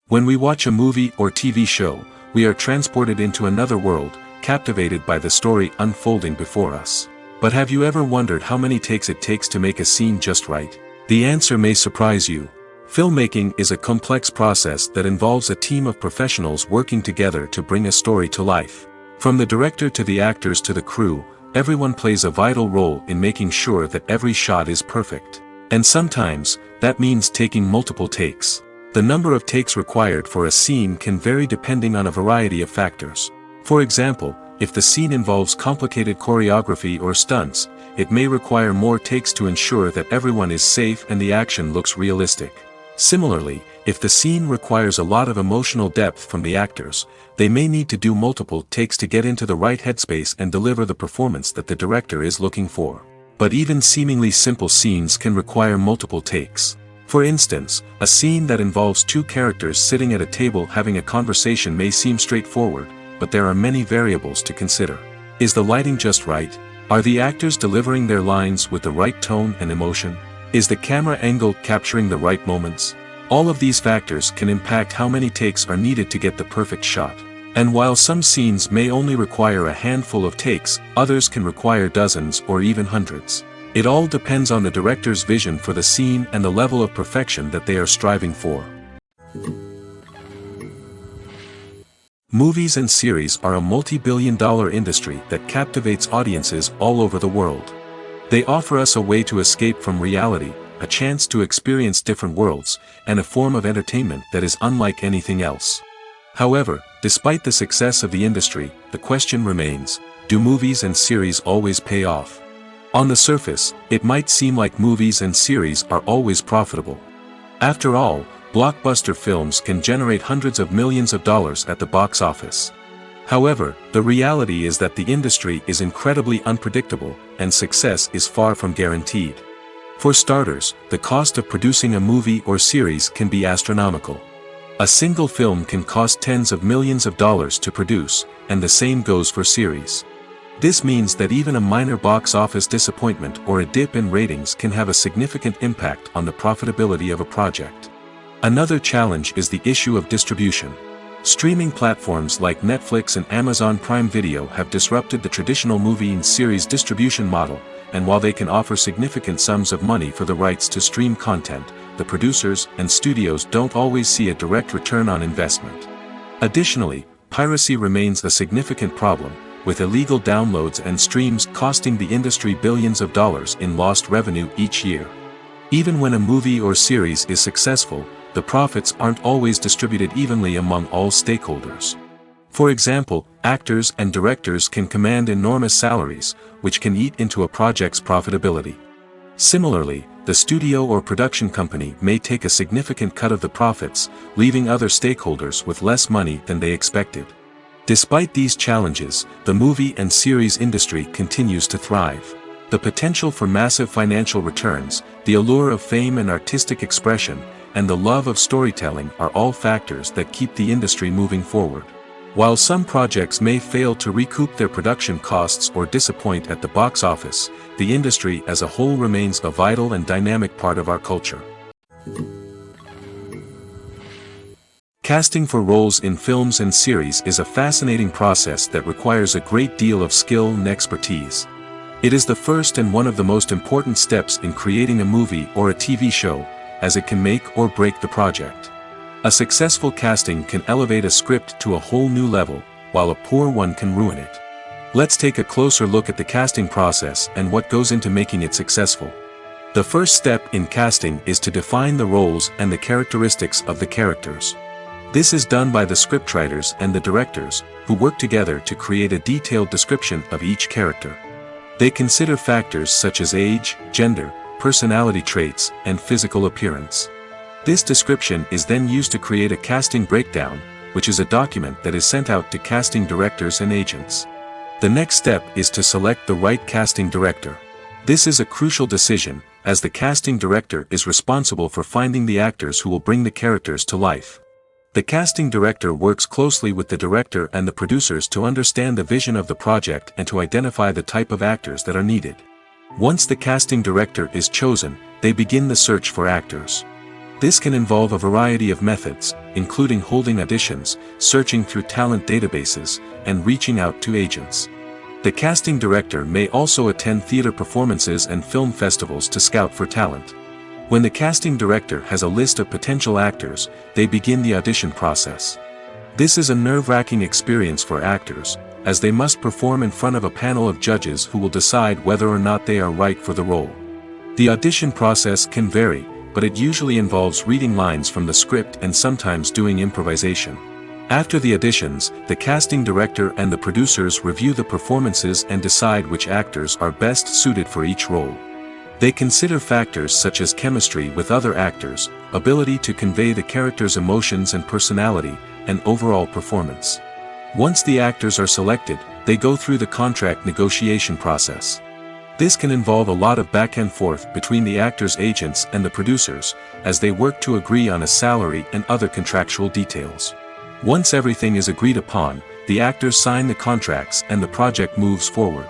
When we watch a movie or TV show, we are transported into another world, captivated by the story unfolding before us. But have you ever wondered how many takes it takes to make a scene just right? The answer may surprise you. Filmmaking is a complex process that involves a team of professionals working together to bring a story to life. From the director to the actors to the crew, everyone plays a vital role in making sure that every shot is perfect. And sometimes, that means taking multiple takes. The number of takes required for a scene can vary depending on a variety of factors. For example, if the scene involves complicated choreography or stunts, it may require more takes to ensure that everyone is safe and the action looks realistic. Similarly, if the scene requires a lot of emotional depth from the actors, they may need to do multiple takes to get into the right headspace and deliver the performance that the director is looking for. But even seemingly simple scenes can require multiple takes. For instance, a scene that involves two characters sitting at a table having a conversation may seem straightforward, but there are many variables to consider. Is the lighting just right? Are the actors delivering their lines with the right tone and emotion? Is the camera angle capturing the right moments? All of these factors can impact how many takes are needed to get the perfect shot. And while some scenes may only require a handful of takes, others can require dozens or even hundreds. It all depends on the director's vision for the scene and the level of perfection that they are striving for. Movies and series are a multi-billion-dollar industry that captivates audiences all over the world. They offer us a way to escape from reality, a chance to experience different worlds, and a form of entertainment that is unlike anything else. However, despite the success of the industry, the question remains, do movies and series always pay off? On the surface, it might seem like movies and series are always profitable. After all, blockbuster films can generate hundreds of millions of dollars at the box office. However, the reality is that the industry is incredibly unpredictable, and success is far from guaranteed. For starters, the cost of producing a movie or series can be astronomical. A single film can cost tens of millions of dollars to produce, and the same goes for series. This means that even a minor box office disappointment or a dip in ratings can have a significant impact on the profitability of a project. Another challenge is the issue of distribution. Streaming platforms like Netflix and Amazon Prime Video have disrupted the traditional movie and series distribution model, and while they can offer significant sums of money for the rights to stream content, the producers and studios don't always see a direct return on investment. Additionally, piracy remains a significant problem, with illegal downloads and streams costing the industry billions of dollars in lost revenue each year. Even when a movie or series is successful, the profits aren't always distributed evenly among all stakeholders. For example, actors and directors can command enormous salaries, which can eat into a project's profitability. Similarly, the studio or production company may take a significant cut of the profits, leaving other stakeholders with less money than they expected. Despite these challenges, the movie and series industry continues to thrive. The potential for massive financial returns, the allure of fame and artistic expression, and the love of storytelling are all factors that keep the industry moving forward. While some projects may fail to recoup their production costs or disappoint at the box office, the industry as a whole remains a vital and dynamic part of our culture. Casting for roles in films and series is a fascinating process that requires a great deal of skill and expertise. It is the first and one of the most important steps in creating a movie or a TV show, as it can make or break the project. A successful casting can elevate a script to a whole new level, while a poor one can ruin it. Let's take a closer look at the casting process and what goes into making it successful. The first step in casting is to define the roles and the characteristics of the characters. This is done by the scriptwriters and the directors, who work together to create a detailed description of each character. They consider factors such as age, gender, personality traits, and physical appearance. This description is then used to create a casting breakdown, which is a document that is sent out to casting directors and agents. The next step is to select the right casting director. This is a crucial decision, as the casting director is responsible for finding the actors who will bring the characters to life. The casting director works closely with the director and the producers to understand the vision of the project and to identify the type of actors that are needed. Once the casting director is chosen, they begin the search for actors. This can involve a variety of methods, including holding auditions, searching through talent databases, and reaching out to agents. The casting director may also attend theater performances and film festivals to scout for talent. When the casting director has a list of potential actors, they begin the audition process. This is a nerve-wracking experience for actors, as they must perform in front of a panel of judges who will decide whether or not they are right for the role. The audition process can vary, but it usually involves reading lines from the script and sometimes doing improvisation. After the auditions, the casting director and the producers review the performances and decide which actors are best suited for each role. They consider factors such as chemistry with other actors, ability to convey the character's emotions and personality, and overall performance. Once the actors are selected, they go through the contract negotiation process. This can involve a lot of back and forth between the actors' agents and the producers, as they work to agree on a salary and other contractual details. Once everything is agreed upon, the actors sign the contracts and the project moves forward.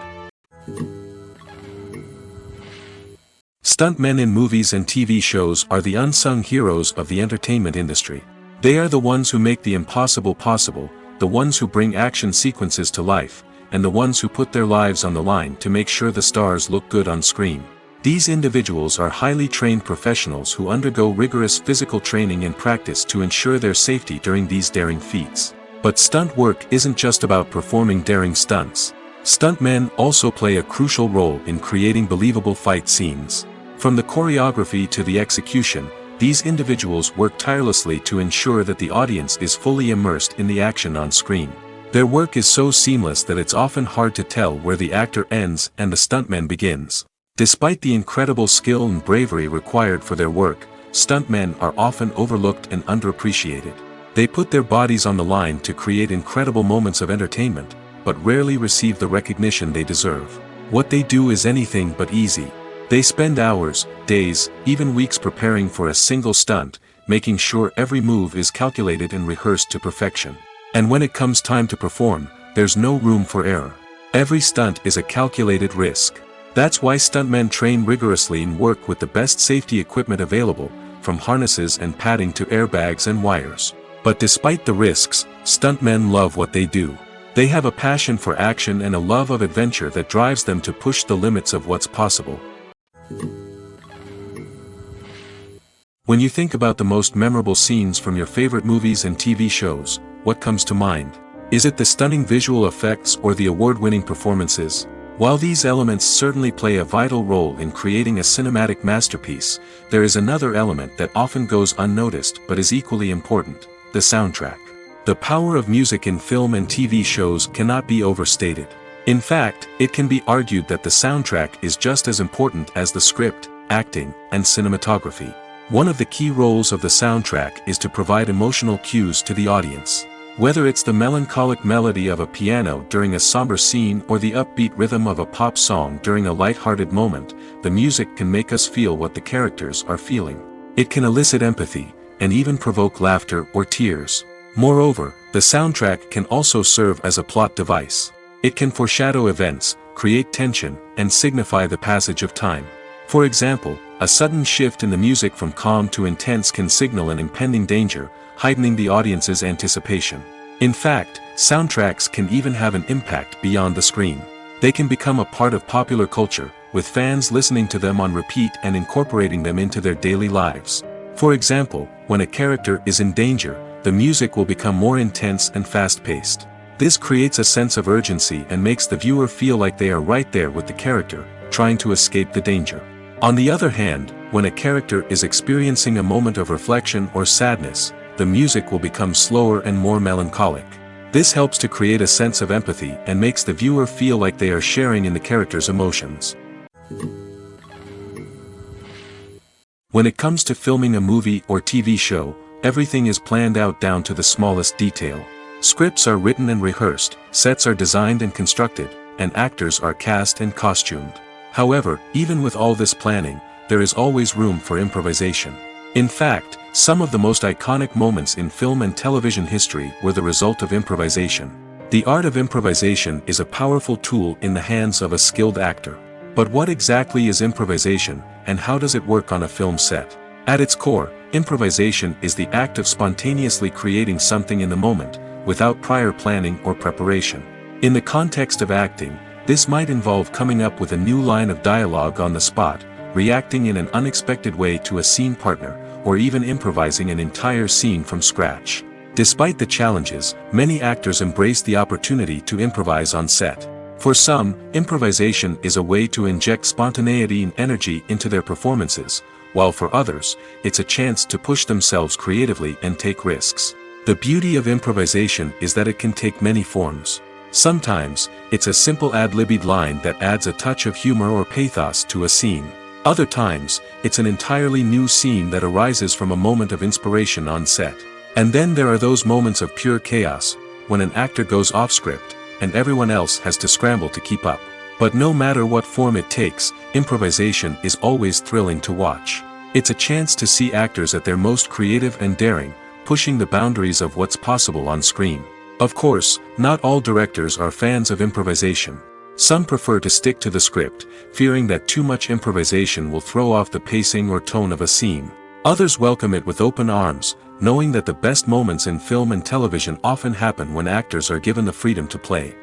Stuntmen in movies and TV shows are the unsung heroes of the entertainment industry. They are the ones who make the impossible possible, the ones who bring action sequences to life, and the ones who put their lives on the line to make sure the stars look good on screen. These individuals are highly trained professionals who undergo rigorous physical training and practice to ensure their safety during these daring feats. But stunt work isn't just about performing daring stunts. Stuntmen also play a crucial role in creating believable fight scenes. From the choreography to the execution, these individuals work tirelessly to ensure that the audience is fully immersed in the action on screen. Their work is so seamless that it's often hard to tell where the actor ends and the stuntman begins. Despite the incredible skill and bravery required for their work, stuntmen are often overlooked and underappreciated. They put their bodies on the line to create incredible moments of entertainment, but rarely receive the recognition they deserve. What they do is anything but easy. They spend hours, days, even weeks preparing for a single stunt, making sure every move is calculated and rehearsed to perfection. And when it comes time to perform, there's no room for error. Every stunt is a calculated risk. That's why stuntmen train rigorously and work with the best safety equipment available, from harnesses and padding to airbags and wires. But despite the risks, stuntmen love what they do. They have a passion for action and a love of adventure that drives them to push the limits of what's possible. When you think about the most memorable scenes from your favorite movies and TV shows, what comes to mind? Is it the stunning visual effects or the award-winning performances? While these elements certainly play a vital role in creating a cinematic masterpiece, there is another element that often goes unnoticed but is equally important: the soundtrack. The power of music in film and TV shows cannot be overstated. In fact, it can be argued that the soundtrack is just as important as the script, acting, and cinematography. One of the key roles of the soundtrack is to provide emotional cues to the audience. Whether it's the melancholic melody of a piano during a somber scene or the upbeat rhythm of a pop song during a light-hearted moment, the music can make us feel what the characters are feeling. It can elicit empathy, and even provoke laughter or tears. Moreover, the soundtrack can also serve as a plot device. It can foreshadow events, create tension, and signify the passage of time. For example, a sudden shift in the music from calm to intense can signal an impending danger, heightening the audience's anticipation. In fact, soundtracks can even have an impact beyond the screen. They can become a part of popular culture, with fans listening to them on repeat and incorporating them into their daily lives. For example, when a character is in danger, the music will become more intense and fast-paced. This creates a sense of urgency and makes the viewer feel like they are right there with the character, trying to escape the danger. On the other hand, when a character is experiencing a moment of reflection or sadness, the music will become slower and more melancholic. This helps to create a sense of empathy and makes the viewer feel like they are sharing in the character's emotions. When it comes to filming a movie or TV show, everything is planned out down to the smallest detail. Scripts are written and rehearsed, sets are designed and constructed, and actors are cast and costumed. However, even with all this planning, there is always room for improvisation. In fact, some of the most iconic moments in film and television history were the result of improvisation. The art of improvisation is a powerful tool in the hands of a skilled actor. But what exactly is improvisation, and how does it work on a film set? At its core, improvisation is the act of spontaneously creating something in the moment, without prior planning or preparation. In the context of acting, this might involve coming up with a new line of dialogue on the spot, reacting in an unexpected way to a scene partner, or even improvising an entire scene from scratch. Despite the challenges, many actors embrace the opportunity to improvise on set. For some, improvisation is a way to inject spontaneity and energy into their performances, while for others, it's a chance to push themselves creatively and take risks. The beauty of improvisation is that it can take many forms. Sometimes, it's a simple ad-libbed line that adds a touch of humor or pathos to a scene. Other times, it's an entirely new scene that arises from a moment of inspiration on set. And then there are those moments of pure chaos, when an actor goes off script, and everyone else has to scramble to keep up. But no matter what form it takes, improvisation is always thrilling to watch. It's a chance to see actors at their most creative and daring, pushing the boundaries of what's possible on screen. Of course, not all directors are fans of improvisation. Some prefer to stick to the script, fearing that too much improvisation will throw off the pacing or tone of a scene. Others welcome it with open arms, knowing that the best moments in film and television often happen when actors are given the freedom to play.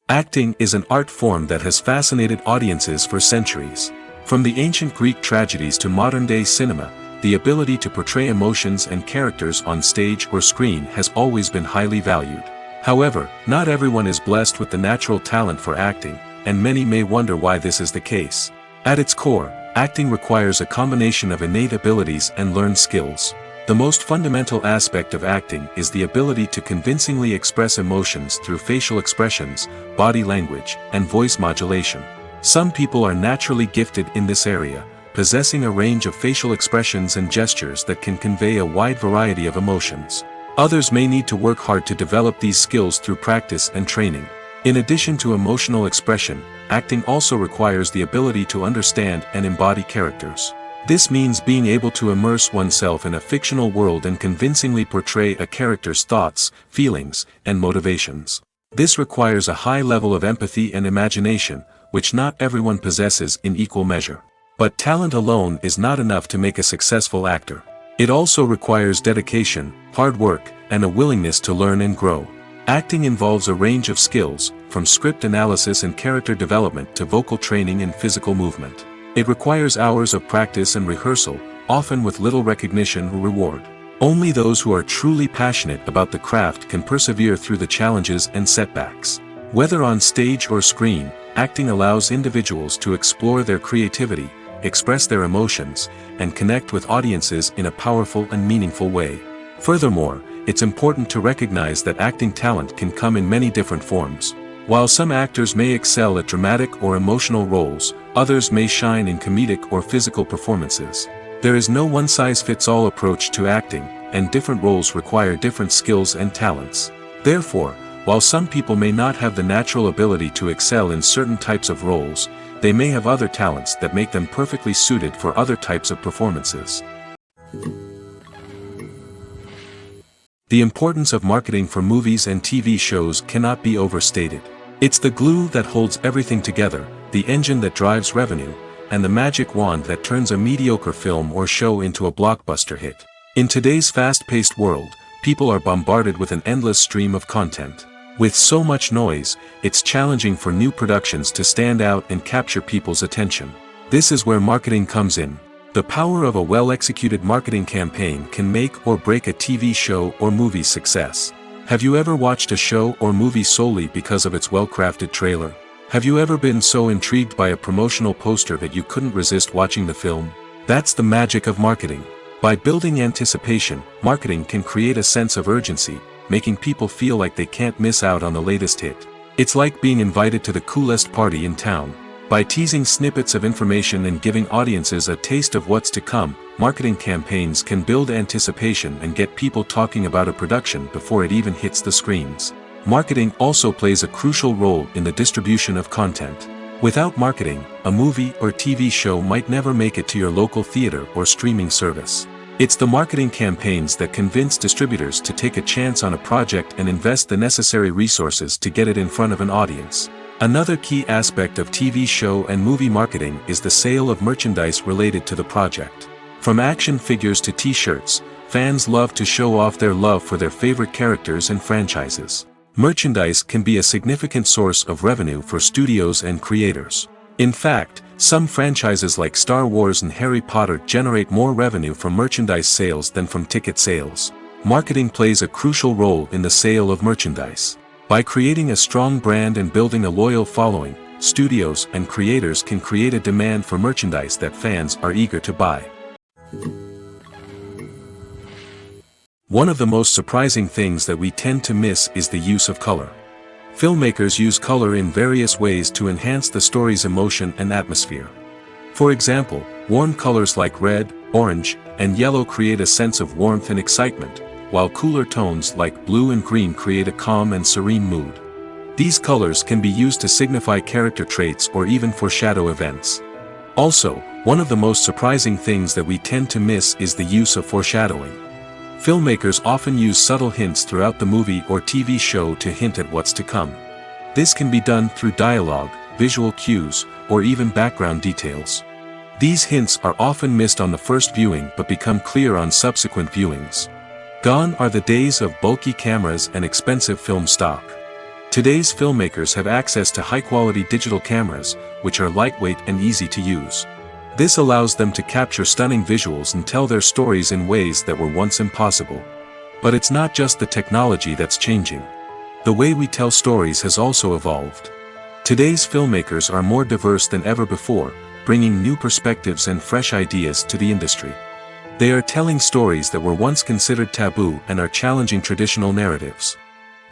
Acting is an art form that has fascinated audiences for centuries. From the ancient Greek tragedies to modern-day cinema, the ability to portray emotions and characters on stage or screen has always been highly valued. However, not everyone is blessed with the natural talent for acting, and many may wonder why this is the case. At its core, acting requires a combination of innate abilities and learned skills. The most fundamental aspect of acting is the ability to convincingly express emotions through facial expressions, body language, and voice modulation. Some people are naturally gifted in this area, possessing a range of facial expressions and gestures that can convey a wide variety of emotions. Others may need to work hard to develop these skills through practice and training. In addition to emotional expression, acting also requires the ability to understand and embody characters. This means being able to immerse oneself in a fictional world and convincingly portray a character's thoughts, feelings, and motivations. This requires a high level of empathy and imagination, which not everyone possesses in equal measure. But talent alone is not enough to make a successful actor. It also requires dedication, hard work, and a willingness to learn and grow. Acting involves a range of skills, from script analysis and character development to vocal training and physical movement. It requires hours of practice and rehearsal, often with little recognition or reward. Only those who are truly passionate about the craft can persevere through the challenges and setbacks. Whether on stage or screen, acting allows individuals to explore their creativity, express their emotions, and connect with audiences in a powerful and meaningful way. Furthermore, it's important to recognize that acting talent can come in many different forms. While some actors may excel at dramatic or emotional roles, others may shine in comedic or physical performances. There is no one-size-fits-all approach to acting, and different roles require different skills and talents. Therefore, while some people may not have the natural ability to excel in certain types of roles, they may have other talents that make them perfectly suited for other types of performances. The importance of marketing for movies and TV shows cannot be overstated. It's the glue that holds everything together, the engine that drives revenue, and the magic wand that turns a mediocre film or show into a blockbuster hit. In today's fast-paced world, people are bombarded with an endless stream of content. With so much noise, it's challenging for new productions to stand out and capture people's attention. This is where marketing comes in. The power of a well-executed marketing campaign can make or break a TV show or movie's success. Have you ever watched a show or movie solely because of its well-crafted trailer? Have you ever been so intrigued by a promotional poster that you couldn't resist watching the film? That's the magic of marketing. By building anticipation, marketing can create a sense of urgency, making people feel like they can't miss out on the latest hit. It's like being invited to the coolest party in town. By teasing snippets of information and giving audiences a taste of what's to come, marketing campaigns can build anticipation and get people talking about a production before it even hits the screens. Marketing also plays a crucial role in the distribution of content. Without marketing, a movie or TV show might never make it to your local theater or streaming service. It's the marketing campaigns that convince distributors to take a chance on a project and invest the necessary resources to get it in front of an audience. Another key aspect of TV show and movie marketing is the sale of merchandise related to the project. From action figures to t-shirts, fans love to show off their love for their favorite characters and franchises. Merchandise can be a significant source of revenue for studios and creators. In fact, some franchises like Star Wars and Harry Potter generate more revenue from merchandise sales than from ticket sales. Marketing plays a crucial role in the sale of merchandise. By creating a strong brand and building a loyal following, studios and creators can create a demand for merchandise that fans are eager to buy. One of the most surprising things that we tend to miss is the use of color. Filmmakers use color in various ways to enhance the story's emotion and atmosphere. For example, warm colors like red, orange, and yellow create a sense of warmth and excitement, while cooler tones like blue and green create a calm and serene mood. These colors can be used to signify character traits or even foreshadow events. Also, one of the most surprising things that we tend to miss is the use of foreshadowing. Filmmakers often use subtle hints throughout the movie or TV show to hint at what's to come. This can be done through dialogue, visual cues, or even background details. These hints are often missed on the first viewing but become clear on subsequent viewings. Gone are the days of bulky cameras and expensive film stock. Today's filmmakers have access to high-quality digital cameras, which are lightweight and easy to use. This allows them to capture stunning visuals and tell their stories in ways that were once impossible. But it's not just the technology that's changing. The way we tell stories has also evolved. Today's filmmakers are more diverse than ever before, bringing new perspectives and fresh ideas to the industry. They are telling stories that were once considered taboo and are challenging traditional narratives.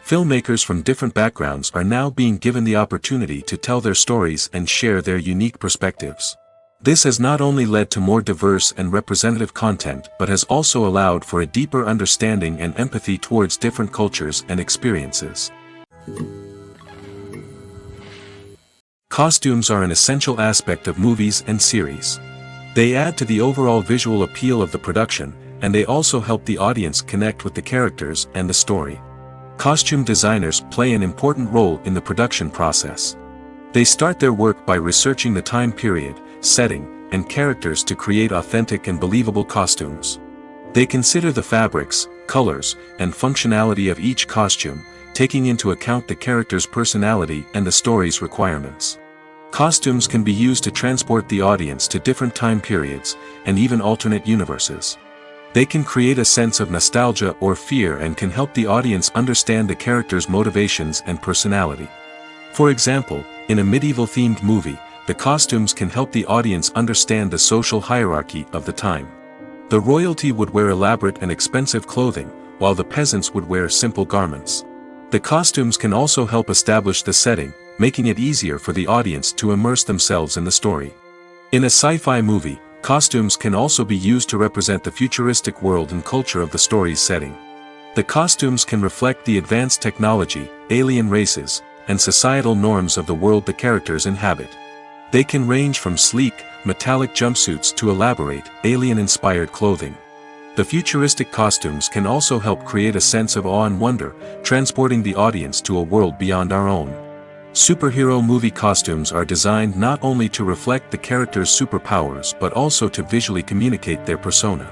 Filmmakers from different backgrounds are now being given the opportunity to tell their stories and share their unique perspectives. This has not only led to more diverse and representative content but has also allowed for a deeper understanding and empathy towards different cultures and experiences. Costumes are an essential aspect of movies and series. They add to the overall visual appeal of the production, and they also help the audience connect with the characters and the story. Costume designers play an important role in the production process. They start their work by researching the time period, setting, and characters to create authentic and believable costumes. They consider the fabrics, colors, and functionality of each costume, taking into account the character's personality and the story's requirements. Costumes can be used to transport the audience to different time periods, and even alternate universes. They can create a sense of nostalgia or fear and can help the audience understand the character's motivations and personality. For example, in a medieval-themed movie, the costumes can help the audience understand the social hierarchy of the time. The royalty would wear elaborate and expensive clothing, while the peasants would wear simple garments. The costumes can also help establish the setting, making it easier for the audience to immerse themselves in the story. In a sci-fi movie, costumes can also be used to represent the futuristic world and culture of the story's setting. The costumes can reflect the advanced technology, alien races, and societal norms of the world the characters inhabit. They can range from sleek, metallic jumpsuits to elaborate, alien-inspired clothing. The futuristic costumes can also help create a sense of awe and wonder, transporting the audience to a world beyond our own. Superhero movie costumes are designed not only to reflect the character's superpowers but also to visually communicate their persona.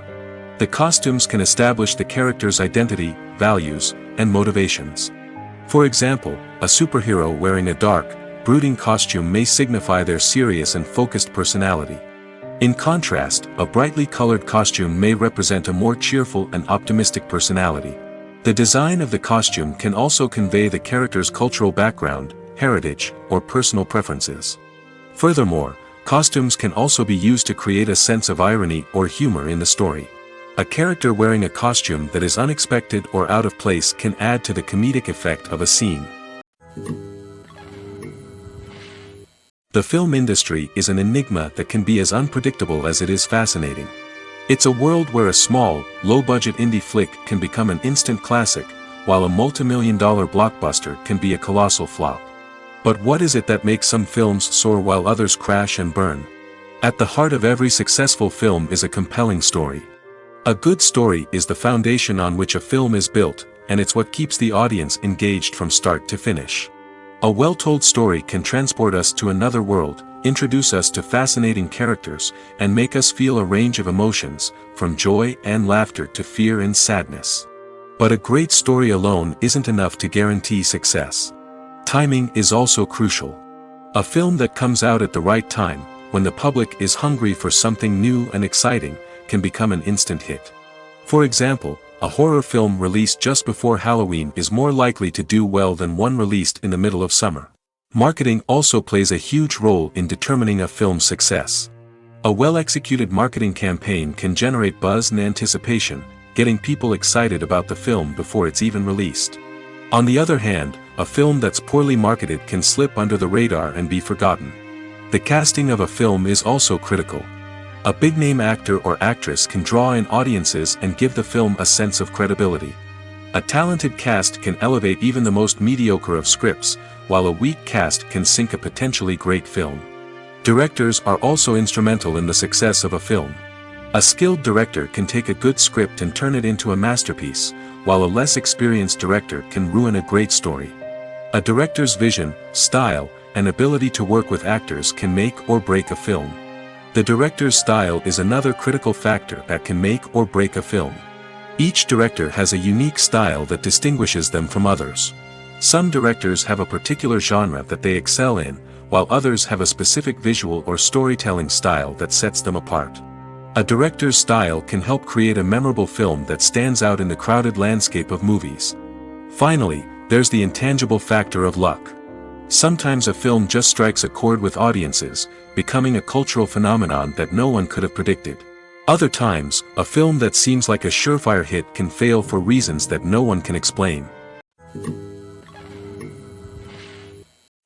The costumes can establish the character's identity, values, and motivations. For example, a superhero wearing a dark, brooding costume may signify their serious and focused personality. In contrast, a brightly colored costume may represent a more cheerful and optimistic personality. The design of the costume can also convey the character's cultural background, heritage, or personal preferences. Furthermore, costumes can also be used to create a sense of irony or humor in the story. A character wearing a costume that is unexpected or out of place can add to the comedic effect of a scene. The film industry is an enigma that can be as unpredictable as it is fascinating. It's a world where a small, low-budget indie flick can become an instant classic, while a multi-million-dollar blockbuster can be a colossal flop. But what is it that makes some films soar while others crash and burn? At the heart of every successful film is a compelling story. A good story is the foundation on which a film is built, and it's what keeps the audience engaged from start to finish. A well-told story can transport us to another world, introduce us to fascinating characters, and make us feel a range of emotions, from joy and laughter to fear and sadness. But a great story alone isn't enough to guarantee success. Timing is also crucial. A film that comes out at the right time, when the public is hungry for something new and exciting, can become an instant hit. For example, a horror film released just before Halloween is more likely to do well than one released in the middle of summer. Marketing also plays a huge role in determining a film's success. A well-executed marketing campaign can generate buzz and anticipation, getting people excited about the film before it's even released. On the other hand, a film that's poorly marketed can slip under the radar and be forgotten. The casting of a film is also critical. A big-name actor or actress can draw in audiences and give the film a sense of credibility. A talented cast can elevate even the most mediocre of scripts, while a weak cast can sink a potentially great film. Directors are also instrumental in the success of a film. A skilled director can take a good script and turn it into a masterpiece, while a less experienced director can ruin a great story. A director's vision, style, and ability to work with actors can make or break a film. The director's style is another critical factor that can make or break a film. Each director has a unique style that distinguishes them from others. Some directors have a particular genre that they excel in, while others have a specific visual or storytelling style that sets them apart. A director's style can help create a memorable film that stands out in the crowded landscape of movies. Finally, there's the intangible factor of luck. Sometimes a film just strikes a chord with audiences, becoming a cultural phenomenon that no one could have predicted. Other times, a film that seems like a surefire hit can fail for reasons that no one can explain.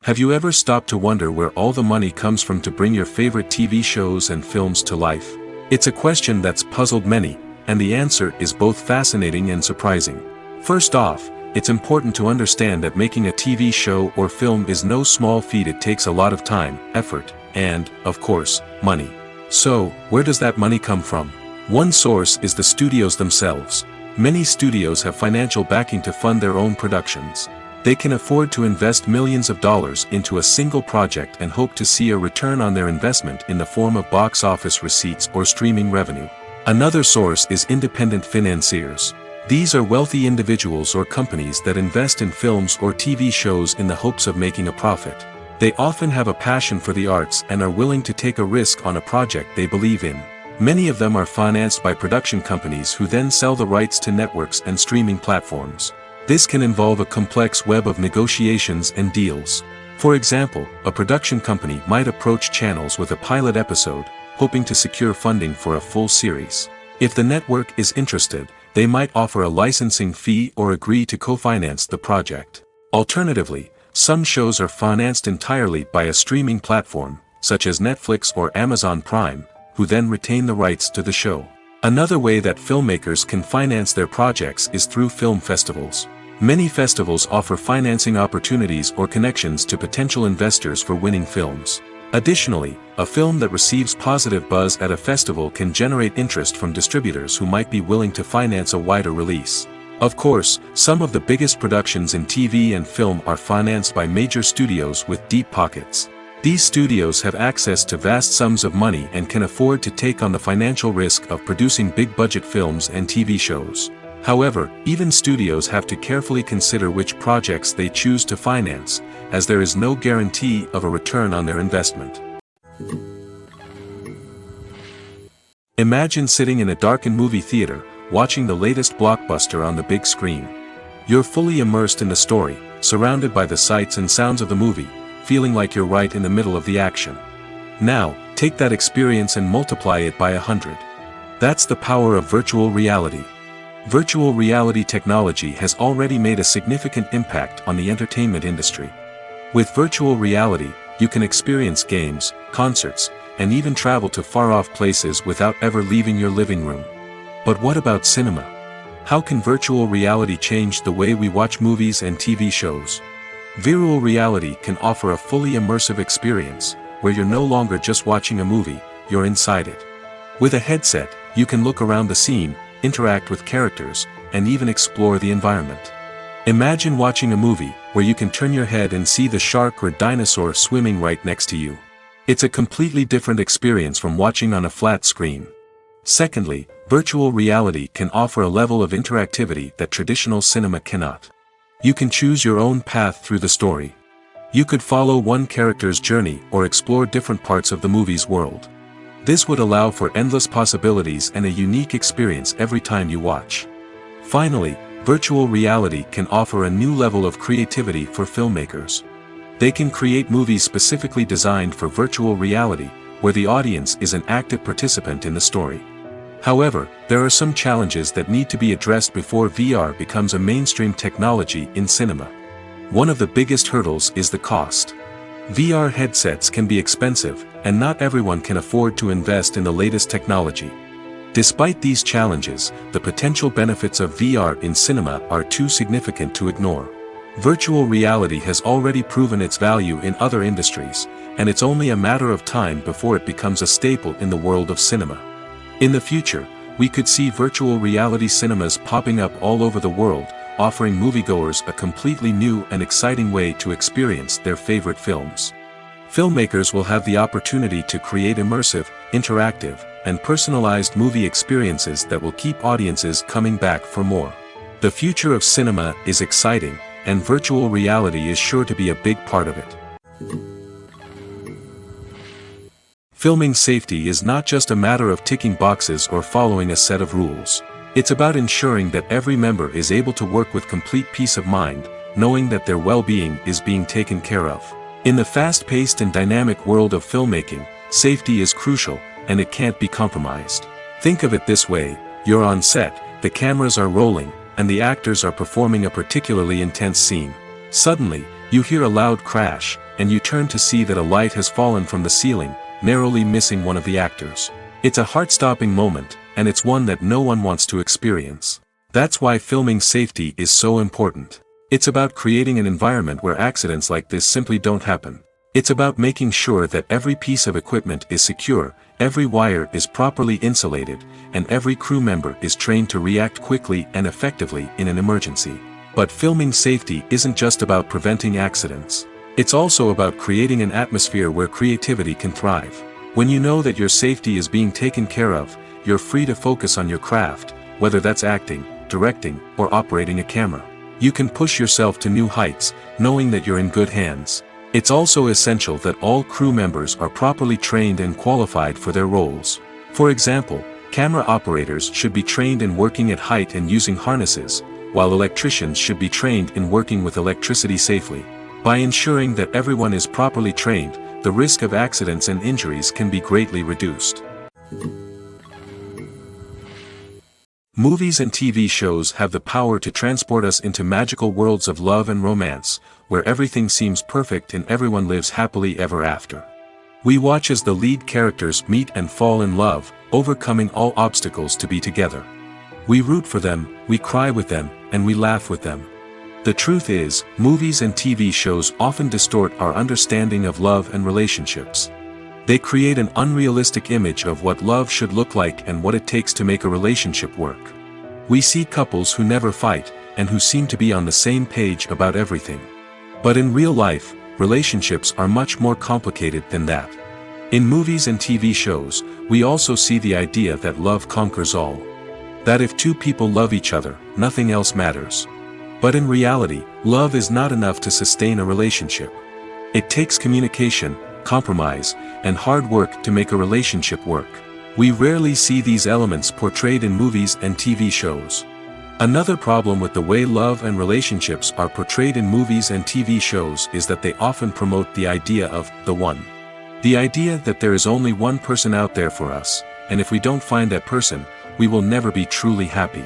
Have you ever stopped to wonder where all the money comes from to bring your favorite TV shows and films to life? It's a question that's puzzled many, and the answer is both fascinating and surprising. First off, it's important to understand that making a TV show or film is no small feat. It takes a lot of time, effort, and, of course, money. So, where does that money come from? One source is the studios themselves. Many studios have financial backing to fund their own productions. They can afford to invest millions of dollars into a single project and hope to see a return on their investment in the form of box office receipts or streaming revenue. Another source is independent financiers. These are wealthy individuals or companies that invest in films or TV shows in the hopes of making a profit. They often have a passion for the arts and are willing to take a risk on a project they believe in. Many of them are financed by production companies who then sell the rights to networks and streaming platforms. This can involve a complex web of negotiations and deals. For example, a production company might approach channels with a pilot episode, hoping to secure funding for a full series. If the network is interested, they might offer a licensing fee or agree to co-finance the project. Alternatively, some shows are financed entirely by a streaming platform, such as Netflix or Amazon Prime, who then retain the rights to the show. Another way that filmmakers can finance their projects is through film festivals. Many festivals offer financing opportunities or connections to potential investors for winning films. Additionally, a film that receives positive buzz at a festival can generate interest from distributors who might be willing to finance a wider release. Of course, some of the biggest productions in TV and film are financed by major studios with deep pockets. These studios have access to vast sums of money and can afford to take on the financial risk of producing big-budget films and TV shows. However, even studios have to carefully consider which projects they choose to finance, as there is no guarantee of a return on their investment. Imagine sitting in a darkened movie theater, watching the latest blockbuster on the big screen. You're fully immersed in the story, surrounded by the sights and sounds of the movie, feeling like you're right in the middle of the action. Now, take that experience and multiply it by 100. That's the power of virtual reality. Virtual reality technology has already made a significant impact on the entertainment industry. With virtual reality, you can experience games, concerts, and even travel to far-off places without ever leaving your living room. But what about cinema? How can virtual reality change the way we watch movies and TV shows? Virtual reality can offer a fully immersive experience, where you're no longer just watching a movie, you're inside it. With a headset, you can look around the scene, interact with characters, and even explore the environment. Imagine watching a movie where you can turn your head and see the shark or dinosaur swimming right next to you. It's a completely different experience from watching on a flat screen. Secondly, virtual reality can offer a level of interactivity that traditional cinema cannot. You can choose your own path through the story. You could follow one character's journey or explore different parts of the movie's world. This would allow for endless possibilities and a unique experience every time you watch. Finally, virtual reality can offer a new level of creativity for filmmakers. They can create movies specifically designed for virtual reality, where the audience is an active participant in the story. However, there are some challenges that need to be addressed before VR becomes a mainstream technology in cinema. One of the biggest hurdles is the cost. VR headsets can be expensive, and not everyone can afford to invest in the latest technology. Despite these challenges, the potential benefits of VR in cinema are too significant to ignore. Virtual reality has already proven its value in other industries, and it's only a matter of time before it becomes a staple in the world of cinema. In the future, we could see virtual reality cinemas popping up all over the world, offering moviegoers a completely new and exciting way to experience their favorite films. Filmmakers will have the opportunity to create immersive, interactive, and personalized movie experiences that will keep audiences coming back for more. The future of cinema is exciting, and virtual reality is sure to be a big part of it. Filming safety is not just a matter of ticking boxes or following a set of rules. It's about ensuring that every member is able to work with complete peace of mind, knowing that their well-being is being taken care of. In the fast-paced and dynamic world of filmmaking, safety is crucial, and it can't be compromised. Think of it this way: you're on set, the cameras are rolling, and the actors are performing a particularly intense scene. Suddenly, you hear a loud crash, and you turn to see that a light has fallen from the ceiling, narrowly missing one of the actors. It's a heart-stopping moment, and it's one that no one wants to experience. That's why filming safety is so important. It's about creating an environment where accidents like this simply don't happen. It's about making sure that every piece of equipment is secure, every wire is properly insulated, and every crew member is trained to react quickly and effectively in an emergency. But filming safety isn't just about preventing accidents. It's also about creating an atmosphere where creativity can thrive. When you know that your safety is being taken care of, you're free to focus on your craft, whether that's acting, directing, or operating a camera. You can push yourself to new heights, knowing that you're in good hands. It's also essential that all crew members are properly trained and qualified for their roles. For example, camera operators should be trained in working at height and using harnesses, while electricians should be trained in working with electricity safely. By ensuring that everyone is properly trained, the risk of accidents and injuries can be greatly reduced. Movies and TV shows have the power to transport us into magical worlds of love and romance, where everything seems perfect and everyone lives happily ever after. We watch as the lead characters meet and fall in love, overcoming all obstacles to be together. We root for them, we cry with them, and we laugh with them. The truth is, movies and TV shows often distort our understanding of love and relationships. They create an unrealistic image of what love should look like and what it takes to make a relationship work. We see couples who never fight, and who seem to be on the same page about everything. But in real life, relationships are much more complicated than that. In movies and TV shows, we also see the idea that love conquers all. That if two people love each other, nothing else matters. But in reality, love is not enough to sustain a relationship. It takes communication, compromise, and hard work to make a relationship work. We rarely see these elements portrayed in movies and TV shows. Another problem with the way love and relationships are portrayed in movies and TV shows is that they often promote the idea of the one. The idea that there is only one person out there for us, and if we don't find that person, we will never be truly happy.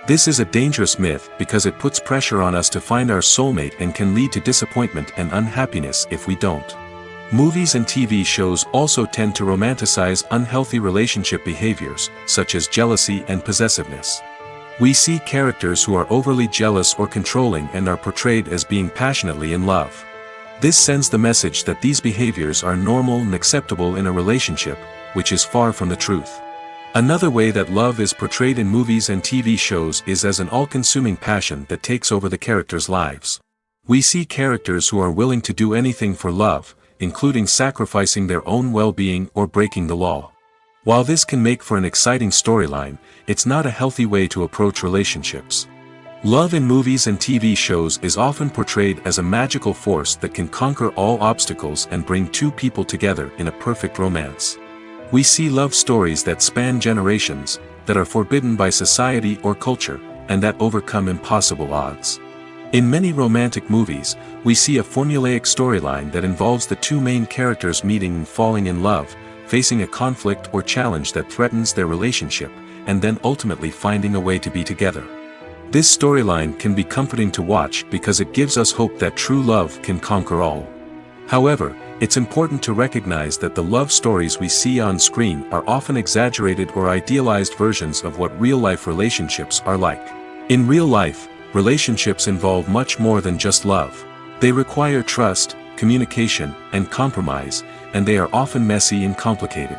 This is a dangerous myth because it puts pressure on us to find our soulmate and can lead to disappointment and unhappiness if we don't. Movies and TV shows also tend to romanticize unhealthy relationship behaviors, such as jealousy and possessiveness. We see characters who are overly jealous or controlling and are portrayed as being passionately in love. This sends the message that these behaviors are normal and acceptable in a relationship, which is far from the truth. Another way that love is portrayed in movies and TV shows is as an all-consuming passion that takes over the characters' lives. We see characters who are willing to do anything for love, including sacrificing their own well-being or breaking the law. While this can make for an exciting storyline, it's not a healthy way to approach relationships. Love in movies and TV shows is often portrayed as a magical force that can conquer all obstacles and bring two people together in a perfect romance. We see love stories that span generations, that are forbidden by society or culture, and that overcome impossible odds. In many romantic movies, we see a formulaic storyline that involves the two main characters meeting and falling in love, facing a conflict or challenge that threatens their relationship, and then ultimately finding a way to be together. This storyline can be comforting to watch because it gives us hope that true love can conquer all. However, it's important to recognize that the love stories we see on screen are often exaggerated or idealized versions of what real-life relationships are like. In real life, relationships involve much more than just love. They require trust, communication, and compromise, and they are often messy and complicated.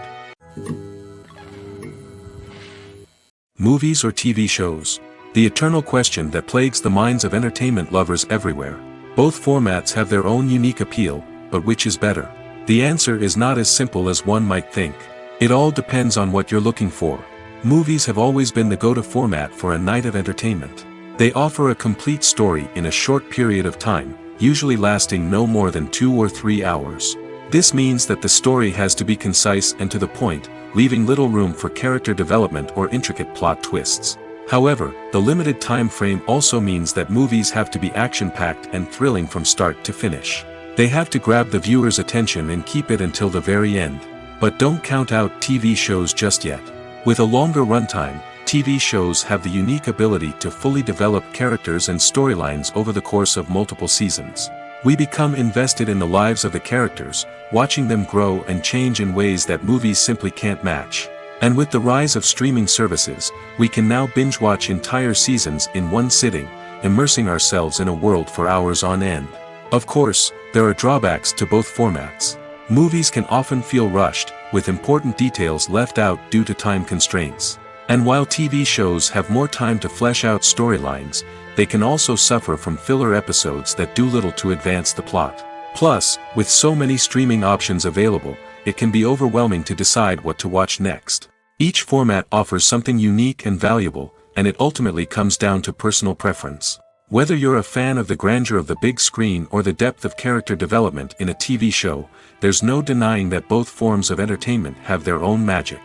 Movies or TV shows? The eternal question that plagues the minds of entertainment lovers everywhere. Both formats have their own unique appeal, but which is better? The answer is not as simple as one might think. It all depends on what you're looking for. Movies have always been the go-to format for a night of entertainment. They offer a complete story in a short period of time, usually lasting no more than 2 or 3 hours. This means that the story has to be concise and to the point, leaving little room for character development or intricate plot twists. However, the limited time frame also means that movies have to be action-packed and thrilling from start to finish. They have to grab the viewer's attention and keep it until the very end. But don't count out TV shows just yet. With a longer runtime, TV shows have the unique ability to fully develop characters and storylines over the course of multiple seasons. We become invested in the lives of the characters, watching them grow and change in ways that movies simply can't match. And with the rise of streaming services, we can now binge-watch entire seasons in one sitting, immersing ourselves in a world for hours on end. Of course, there are drawbacks to both formats. Movies can often feel rushed, with important details left out due to time constraints. And while TV shows have more time to flesh out storylines, they can also suffer from filler episodes that do little to advance the plot. Plus, with so many streaming options available, it can be overwhelming to decide what to watch next. Each format offers something unique and valuable, and it ultimately comes down to personal preference. Whether you're a fan of the grandeur of the big screen or the depth of character development in a TV show, there's no denying that both forms of entertainment have their own magic.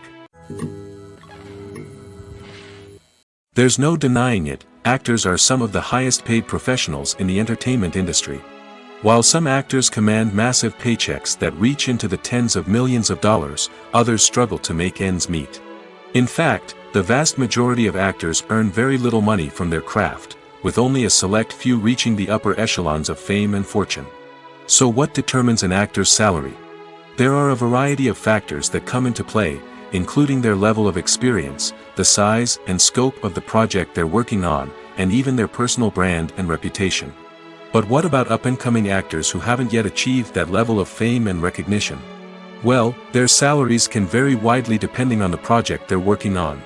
There's no denying it, actors are some of the highest paid professionals in the entertainment industry. While some actors command massive paychecks that reach into the tens of millions of dollars, others struggle to make ends meet. In fact, the vast majority of actors earn very little money from their craft, with only a select few reaching the upper echelons of fame and fortune. So what determines an actor's salary? There are a variety of factors that come into play, including their level of experience, the size and scope of the project they're working on, and even their personal brand and reputation. But what about up-and-coming actors who haven't yet achieved that level of fame and recognition? Well, their salaries can vary widely depending on the project they're working on.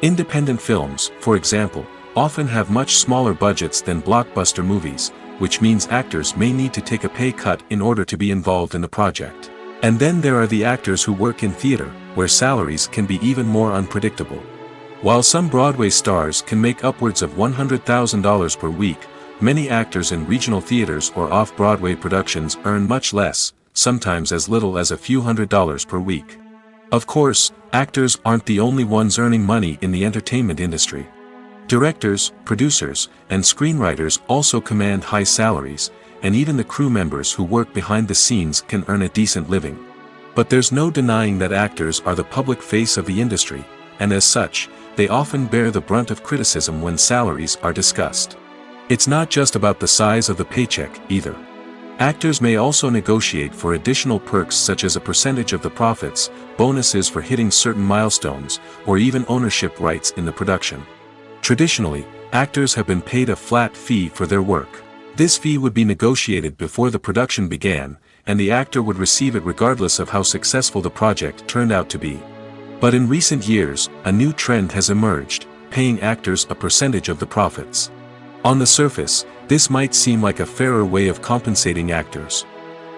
Independent films, for example, often have much smaller budgets than blockbuster movies, which means actors may need to take a pay cut in order to be involved in the project. And then there are the actors who work in theater, where salaries can be even more unpredictable. While some Broadway stars can make upwards of $100,000 per week, many actors in regional theaters or off-Broadway productions earn much less, sometimes as little as a few $100s per week. Of course, actors aren't the only ones earning money in the entertainment industry. Directors, producers, and screenwriters also command high salaries, and even the crew members who work behind the scenes can earn a decent living. But there's no denying that actors are the public face of the industry, and as such, they often bear the brunt of criticism when salaries are discussed. It's not just about the size of the paycheck, either. Actors may also negotiate for additional perks such as a percentage of the profits, bonuses for hitting certain milestones, or even ownership rights in the production. Traditionally, actors have been paid a flat fee for their work. This fee would be negotiated before the production began, and the actor would receive it regardless of how successful the project turned out to be. But in recent years, a new trend has emerged, paying actors a percentage of the profits. On the surface, this might seem like a fairer way of compensating actors.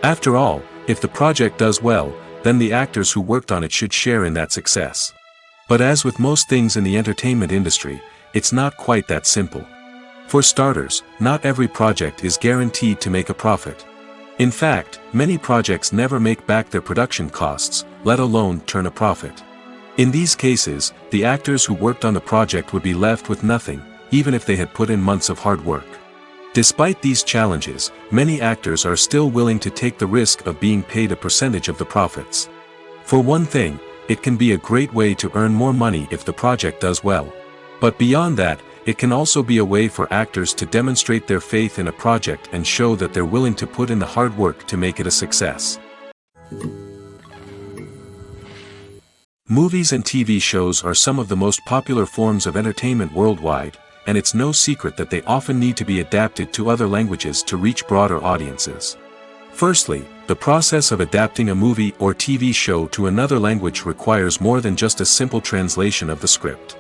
After all, if the project does well, then the actors who worked on it should share in that success. But as with most things in the entertainment industry, it's not quite that simple. For starters, not every project is guaranteed to make a profit. In fact, many projects never make back their production costs, let alone turn a profit. In these cases, the actors who worked on the project would be left with nothing, even if they had put in months of hard work. Despite these challenges, many actors are still willing to take the risk of being paid a percentage of the profits. For one thing, it can be a great way to earn more money if the project does well. But beyond that, it can also be a way for actors to demonstrate their faith in a project and show that they're willing to put in the hard work to make it a success. Movies and TV shows are some of the most popular forms of entertainment worldwide, and it's no secret that they often need to be adapted to other languages to reach broader audiences. Firstly, the process of adapting a movie or TV show to another language requires more than just a simple translation of the script.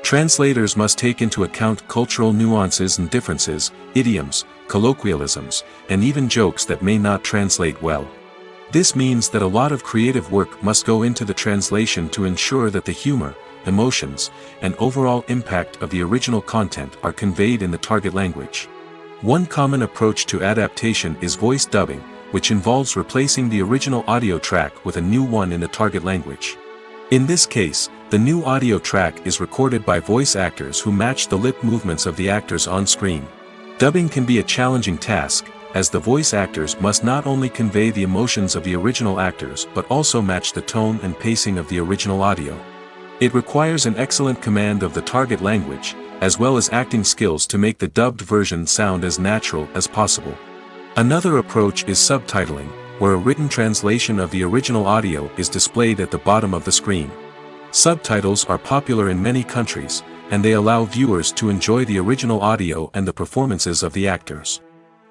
Translators must take into account cultural nuances and differences, idioms, colloquialisms, and even jokes that may not translate well. This means that a lot of creative work must go into the translation to ensure that the humor, emotions, and overall impact of the original content are conveyed in the target language. One common approach to adaptation is voice dubbing, which involves replacing the original audio track with a new one in the target language. In this case, the new audio track is recorded by voice actors who match the lip movements of the actors on screen. Dubbing can be a challenging task, as the voice actors must not only convey the emotions of the original actors but also match the tone and pacing of the original audio. It requires an excellent command of the target language, as well as acting skills to make the dubbed version sound as natural as possible. Another approach is subtitling, where a written translation of the original audio is displayed at the bottom of the screen. Subtitles are popular in many countries, and they allow viewers to enjoy the original audio and the performances of the actors.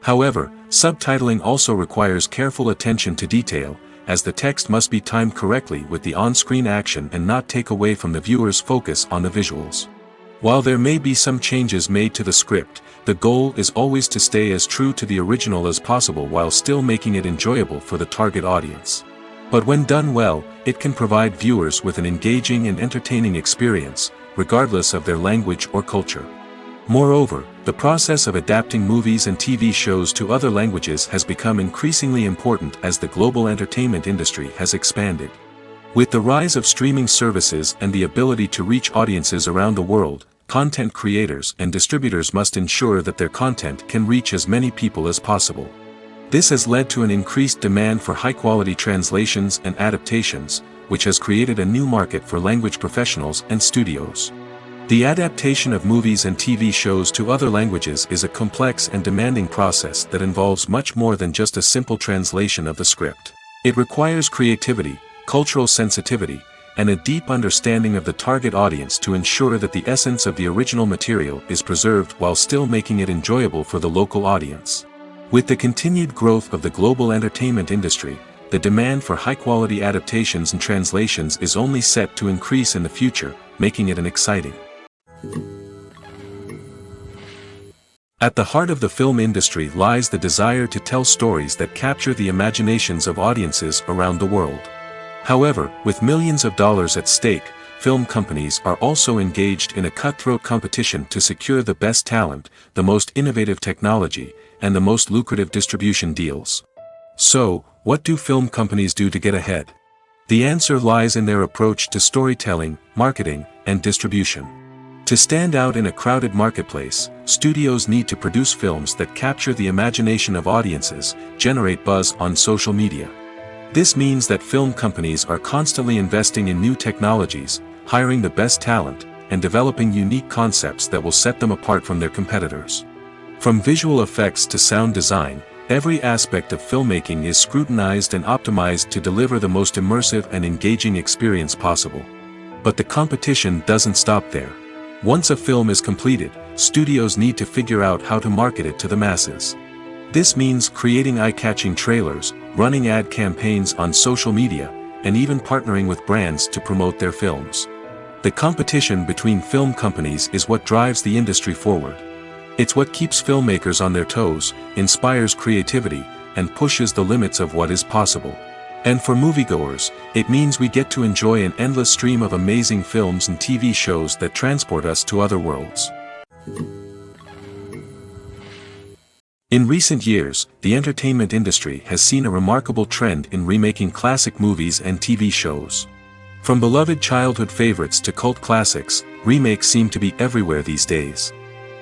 However, subtitling also requires careful attention to detail, as the text must be timed correctly with the on-screen action and not take away from the viewer's focus on the visuals. While there may be some changes made to the script, the goal is always to stay as true to the original as possible while still making it enjoyable for the target audience. But when done well, it can provide viewers with an engaging and entertaining experience, regardless of their language or culture. Moreover, the process of adapting movies and TV shows to other languages has become increasingly important as the global entertainment industry has expanded. With the rise of streaming services and the ability to reach audiences around the world, content creators and distributors must ensure that their content can reach as many people as possible. This has led to an increased demand for high-quality translations and adaptations, which has created a new market for language professionals and studios. The adaptation of movies and TV shows to other languages is a complex and demanding process that involves much more than just a simple translation of the script. It requires creativity, cultural sensitivity, and a deep understanding of the target audience to ensure that the essence of the original material is preserved while still making it enjoyable for the local audience. With the continued growth of the global entertainment industry, the demand for high-quality adaptations and translations is only set to increase in the future, making it an exciting. At the heart of the film industry lies the desire to tell stories that capture the imaginations of audiences around the world. However, with millions of dollars at stake, film companies are also engaged in a cutthroat competition to secure the best talent, the most innovative technology, and the most lucrative distribution deals. So, what do film companies do to get ahead? The answer lies in their approach to storytelling, marketing, and distribution. To stand out in a crowded marketplace, studios need to produce films that capture the imagination of audiences, generate buzz on social media. This means that film companies are constantly investing in new technologies, hiring the best talent, and developing unique concepts that will set them apart from their competitors. From visual effects to sound design, every aspect of filmmaking is scrutinized and optimized to deliver the most immersive and engaging experience possible. But the competition doesn't stop there. Once a film is completed, studios need to figure out how to market it to the masses. This means creating eye-catching trailers, running ad campaigns on social media, and even partnering with brands to promote their films. The competition between film companies is what drives the industry forward. It's what keeps filmmakers on their toes, inspires creativity, and pushes the limits of what is possible. And for moviegoers, it means we get to enjoy an endless stream of amazing films and TV shows that transport us to other worlds. In recent years, the entertainment industry has seen a remarkable trend in remaking classic movies and TV shows. From beloved childhood favorites to cult classics, remakes seem to be everywhere these days.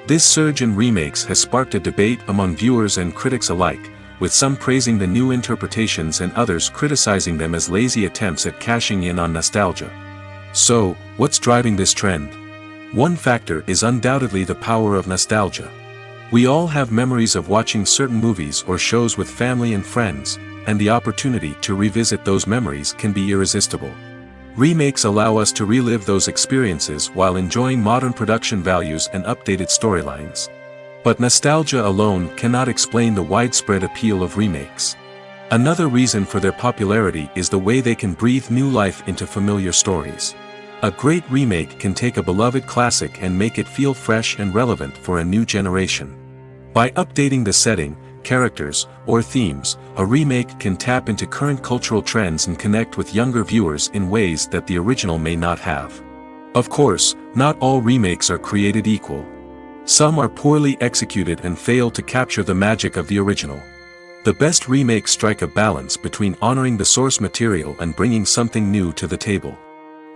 This surge in remakes has sparked a debate among viewers and critics alike, with some praising the new interpretations and others criticizing them as lazy attempts at cashing in on nostalgia. So, what's driving this trend? One factor is undoubtedly the power of nostalgia. We all have memories of watching certain movies or shows with family and friends, and the opportunity to revisit those memories can be irresistible. Remakes allow us to relive those experiences while enjoying modern production values and updated storylines. But nostalgia alone cannot explain the widespread appeal of remakes. Another reason for their popularity is the way they can breathe new life into familiar stories. A great remake can take a beloved classic and make it feel fresh and relevant for a new generation. By updating the setting, characters, or themes, a remake can tap into current cultural trends and connect with younger viewers in ways that the original may not have. Of course, not all remakes are created equal. Some are poorly executed and fail to capture the magic of the original. The best remakes strike a balance between honoring the source material and bringing something new to the table.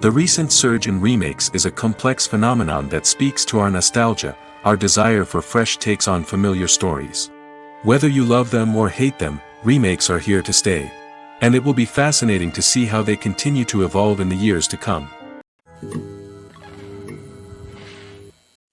The recent surge in remakes is a complex phenomenon that speaks to our nostalgia, our desire for fresh takes on familiar stories. Whether you love them or hate them, remakes are here to stay. And it will be fascinating to see how they continue to evolve in the years to come.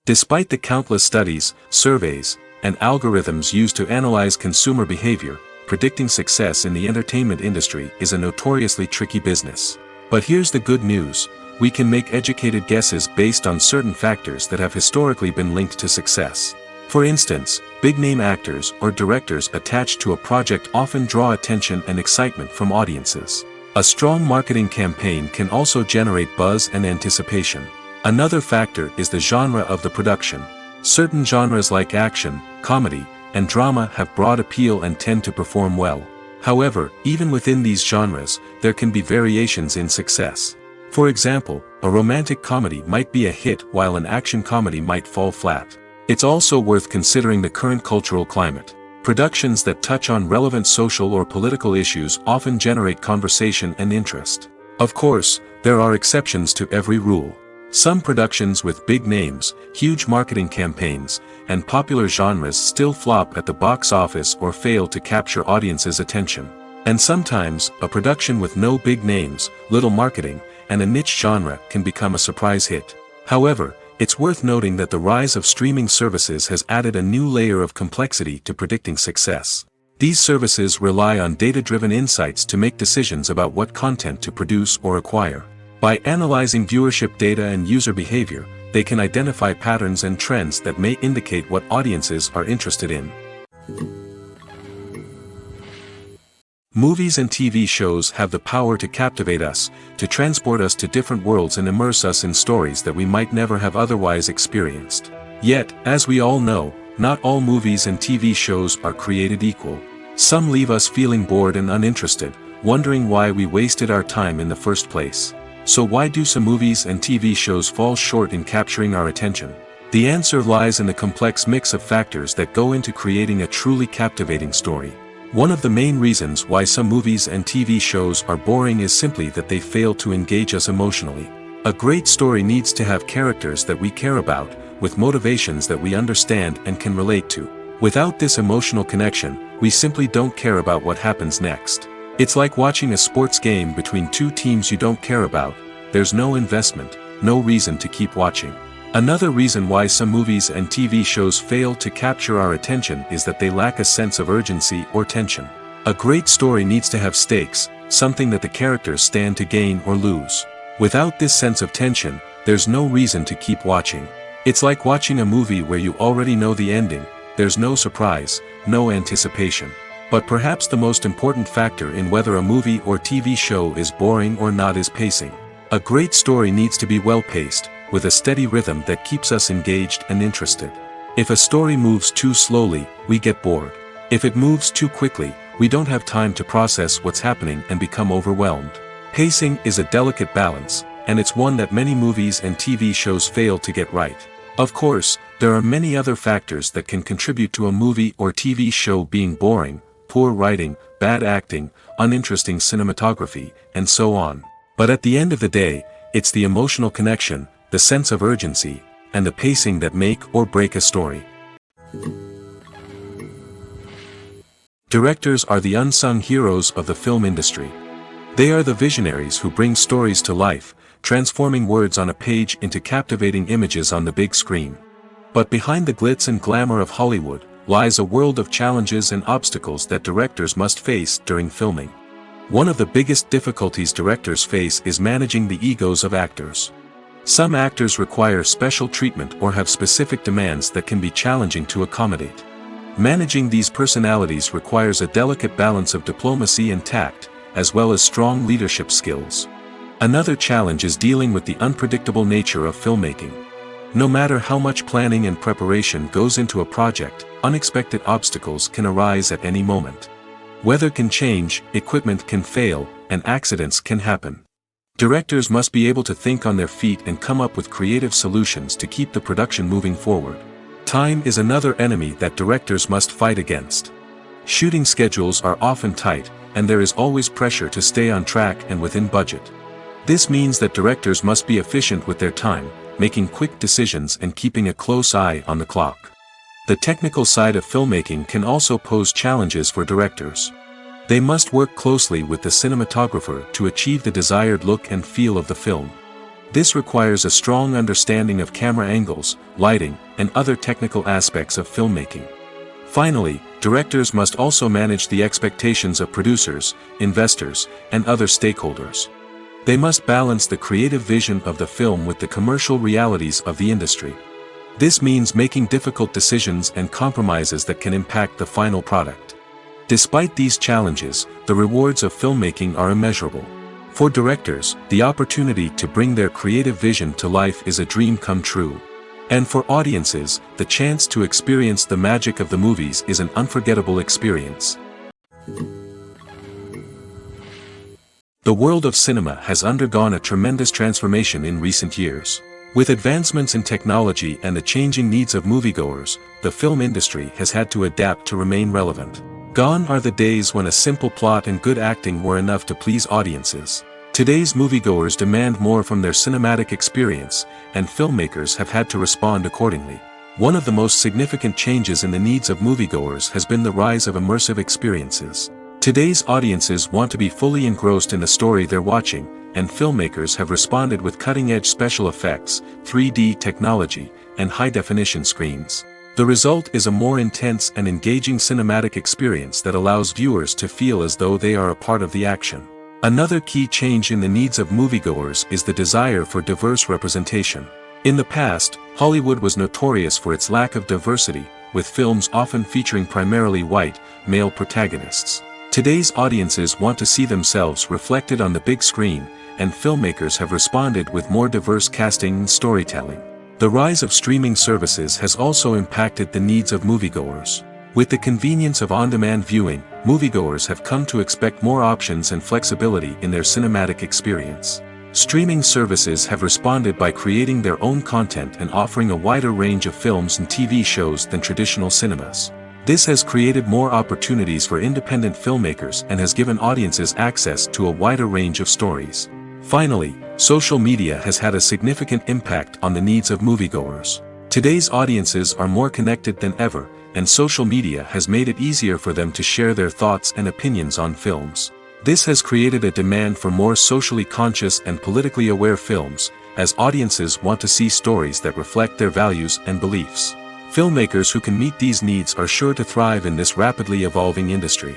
Despite the countless studies, surveys, and algorithms used to analyze consumer behavior, predicting success in the entertainment industry is a notoriously tricky business. But here's the good news: we can make educated guesses based on certain factors that have historically been linked to success. For instance, big-name actors or directors attached to a project often draw attention and excitement from audiences. A strong marketing campaign can also generate buzz and anticipation. Another factor is the genre of the production. Certain genres like action, comedy, and drama have broad appeal and tend to perform well. However, even within these genres, there can be variations in success. For example, a romantic comedy might be a hit while an action comedy might fall flat. It's also worth considering the current cultural climate. Productions that touch on relevant social or political issues often generate conversation and interest. Of course, there are exceptions to every rule. Some productions with big names, huge marketing campaigns, and popular genres still flop at the box office or fail to capture audiences' attention. And sometimes, a production with no big names, little marketing, and a niche genre can become a surprise hit. However, it's worth noting that the rise of streaming services has added a new layer of complexity to predicting success. These services rely on data-driven insights to make decisions about what content to produce or acquire. By analyzing viewership data and user behavior, they can identify patterns and trends that may indicate what audiences are interested in. Movies and TV shows have the power to captivate us, to transport us to different worlds and immerse us in stories that we might never have otherwise experienced. Yet, as we all know, not all movies and TV shows are created equal. Some leave us feeling bored and uninterested, wondering why we wasted our time in the first place. So why do some movies and TV shows fall short in capturing our attention? The answer lies in the complex mix of factors that go into creating a truly captivating story. One of the main reasons why some movies and TV shows are boring is simply that they fail to engage us emotionally. A great story needs to have characters that we care about, with motivations that we understand and can relate to. Without this emotional connection, we simply don't care about what happens next. It's like watching a sports game between two teams you don't care about. There's no investment, no reason to keep watching. Another reason why some movies and TV shows fail to capture our attention is that they lack a sense of urgency or tension. A great story needs to have stakes, something that the characters stand to gain or lose. Without this sense of tension, there's no reason to keep watching. It's like watching a movie where you already know the ending. There's no surprise, no anticipation. But perhaps the most important factor in whether a movie or TV show is boring or not is pacing. A great story needs to be well paced, with a steady rhythm that keeps us engaged and interested. If a story moves too slowly, we get bored. If it moves too quickly, we don't have time to process what's happening and become overwhelmed. Pacing is a delicate balance, and it's one that many movies and TV shows fail to get right. Of course, there are many other factors that can contribute to a movie or TV show being boring: poor writing, bad acting, uninteresting cinematography, and so on. But at the end of the day, it's the emotional connection, the sense of urgency, and the pacing that make or break a story. Directors are the unsung heroes of the film industry. They are the visionaries who bring stories to life, transforming words on a page into captivating images on the big screen. But behind the glitz and glamour of Hollywood lies a world of challenges and obstacles that directors must face during filming. One of the biggest difficulties directors face is managing the egos of actors. Some actors require special treatment or have specific demands that can be challenging to accommodate. Managing these personalities requires a delicate balance of diplomacy and tact, as well as strong leadership skills. Another challenge is dealing with the unpredictable nature of filmmaking. No matter how much planning and preparation goes into a project, unexpected obstacles can arise at any moment. Weather can change, equipment can fail, and accidents can happen. Directors must be able to think on their feet and come up with creative solutions to keep the production moving forward. Time is another enemy that directors must fight against. Shooting schedules are often tight, and there is always pressure to stay on track and within budget. This means that directors must be efficient with their time, making quick decisions and keeping a close eye on the clock. The technical side of filmmaking can also pose challenges for directors. They must work closely with the cinematographer to achieve the desired look and feel of the film. This requires a strong understanding of camera angles, lighting, and other technical aspects of filmmaking. Finally, directors must also manage the expectations of producers, investors, and other stakeholders. They must balance the creative vision of the film with the commercial realities of the industry. This means making difficult decisions and compromises that can impact the final product. Despite these challenges, the rewards of filmmaking are immeasurable. For directors, the opportunity to bring their creative vision to life is a dream come true. And for audiences, the chance to experience the magic of the movies is an unforgettable experience. The world of cinema has undergone a tremendous transformation in recent years. With advancements in technology and the changing needs of moviegoers, the film industry has had to adapt to remain relevant. Gone are the days when a simple plot and good acting were enough to please audiences. Today's moviegoers demand more from their cinematic experience, and filmmakers have had to respond accordingly. One of the most significant changes in the needs of moviegoers has been the rise of immersive experiences. Today's audiences want to be fully engrossed in the story they're watching, and filmmakers have responded with cutting-edge special effects, 3D technology, and high-definition screens. The result is a more intense and engaging cinematic experience that allows viewers to feel as though they are a part of the action. Another key change in the needs of moviegoers is the desire for diverse representation. In the past, Hollywood was notorious for its lack of diversity, with films often featuring primarily white, male protagonists. Today's audiences want to see themselves reflected on the big screen, and filmmakers have responded with more diverse casting and storytelling. The rise of streaming services has also impacted the needs of moviegoers. With the convenience of on-demand viewing, moviegoers have come to expect more options and flexibility in their cinematic experience. Streaming services have responded by creating their own content and offering a wider range of films and TV shows than traditional cinemas. This has created more opportunities for independent filmmakers and has given audiences access to a wider range of stories. Finally, social media has had a significant impact on the needs of moviegoers. Today's audiences are more connected than ever, and social media has made it easier for them to share their thoughts and opinions on films. This has created a demand for more socially conscious and politically aware films, as audiences want to see stories that reflect their values and beliefs. Filmmakers who can meet these needs are sure to thrive in this rapidly evolving industry.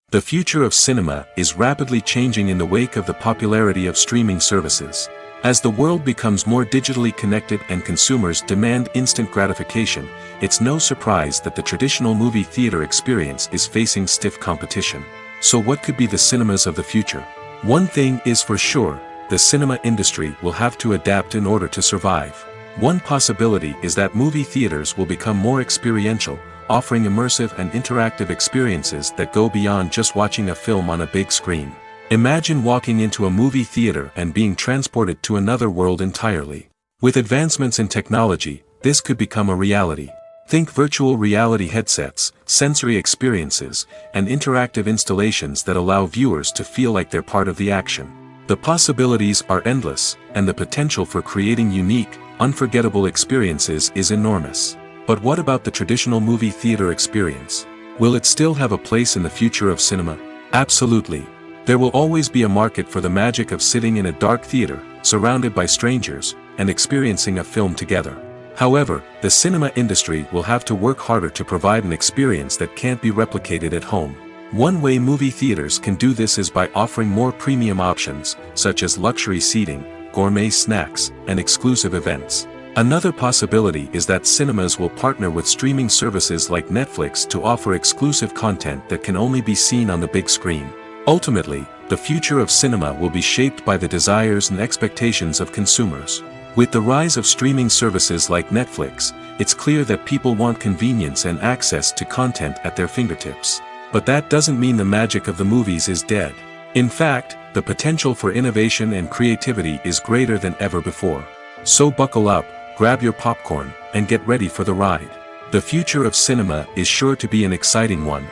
The future of cinema is rapidly changing in the wake of the popularity of streaming services. As the world becomes more digitally connected and consumers demand instant gratification, it's no surprise that the traditional movie theater experience is facing stiff competition. So what could be the cinemas of the future? One thing is for sure, the cinema industry will have to adapt in order to survive. One possibility is that movie theaters will become more experiential, offering immersive and interactive experiences that go beyond just watching a film on a big screen. Imagine walking into a movie theater and being transported to another world entirely. With advancements in technology, this could become a reality. Think virtual reality headsets, sensory experiences, and interactive installations that allow viewers to feel like they're part of the action. The possibilities are endless, and the potential for creating unique, unforgettable experiences is enormous. But what about the traditional movie theater experience? Will it still have a place in the future of cinema? Absolutely. There will always be a market for the magic of sitting in a dark theater, surrounded by strangers, and experiencing a film together. However, the cinema industry will have to work harder to provide an experience that can't be replicated at home. One way movie theaters can do this is by offering more premium options, such as luxury seating, gourmet snacks, and exclusive events. Another possibility is that cinemas will partner with streaming services like Netflix to offer exclusive content that can only be seen on the big screen. Ultimately, the future of cinema will be shaped by the desires and expectations of consumers. With the rise of streaming services like Netflix, it's clear that people want convenience and access to content at their fingertips. But that doesn't mean the magic of the movies is dead. In fact, the potential for innovation and creativity is greater than ever before. So buckle up, grab your popcorn, and get ready for the ride. The future of cinema is sure to be an exciting one.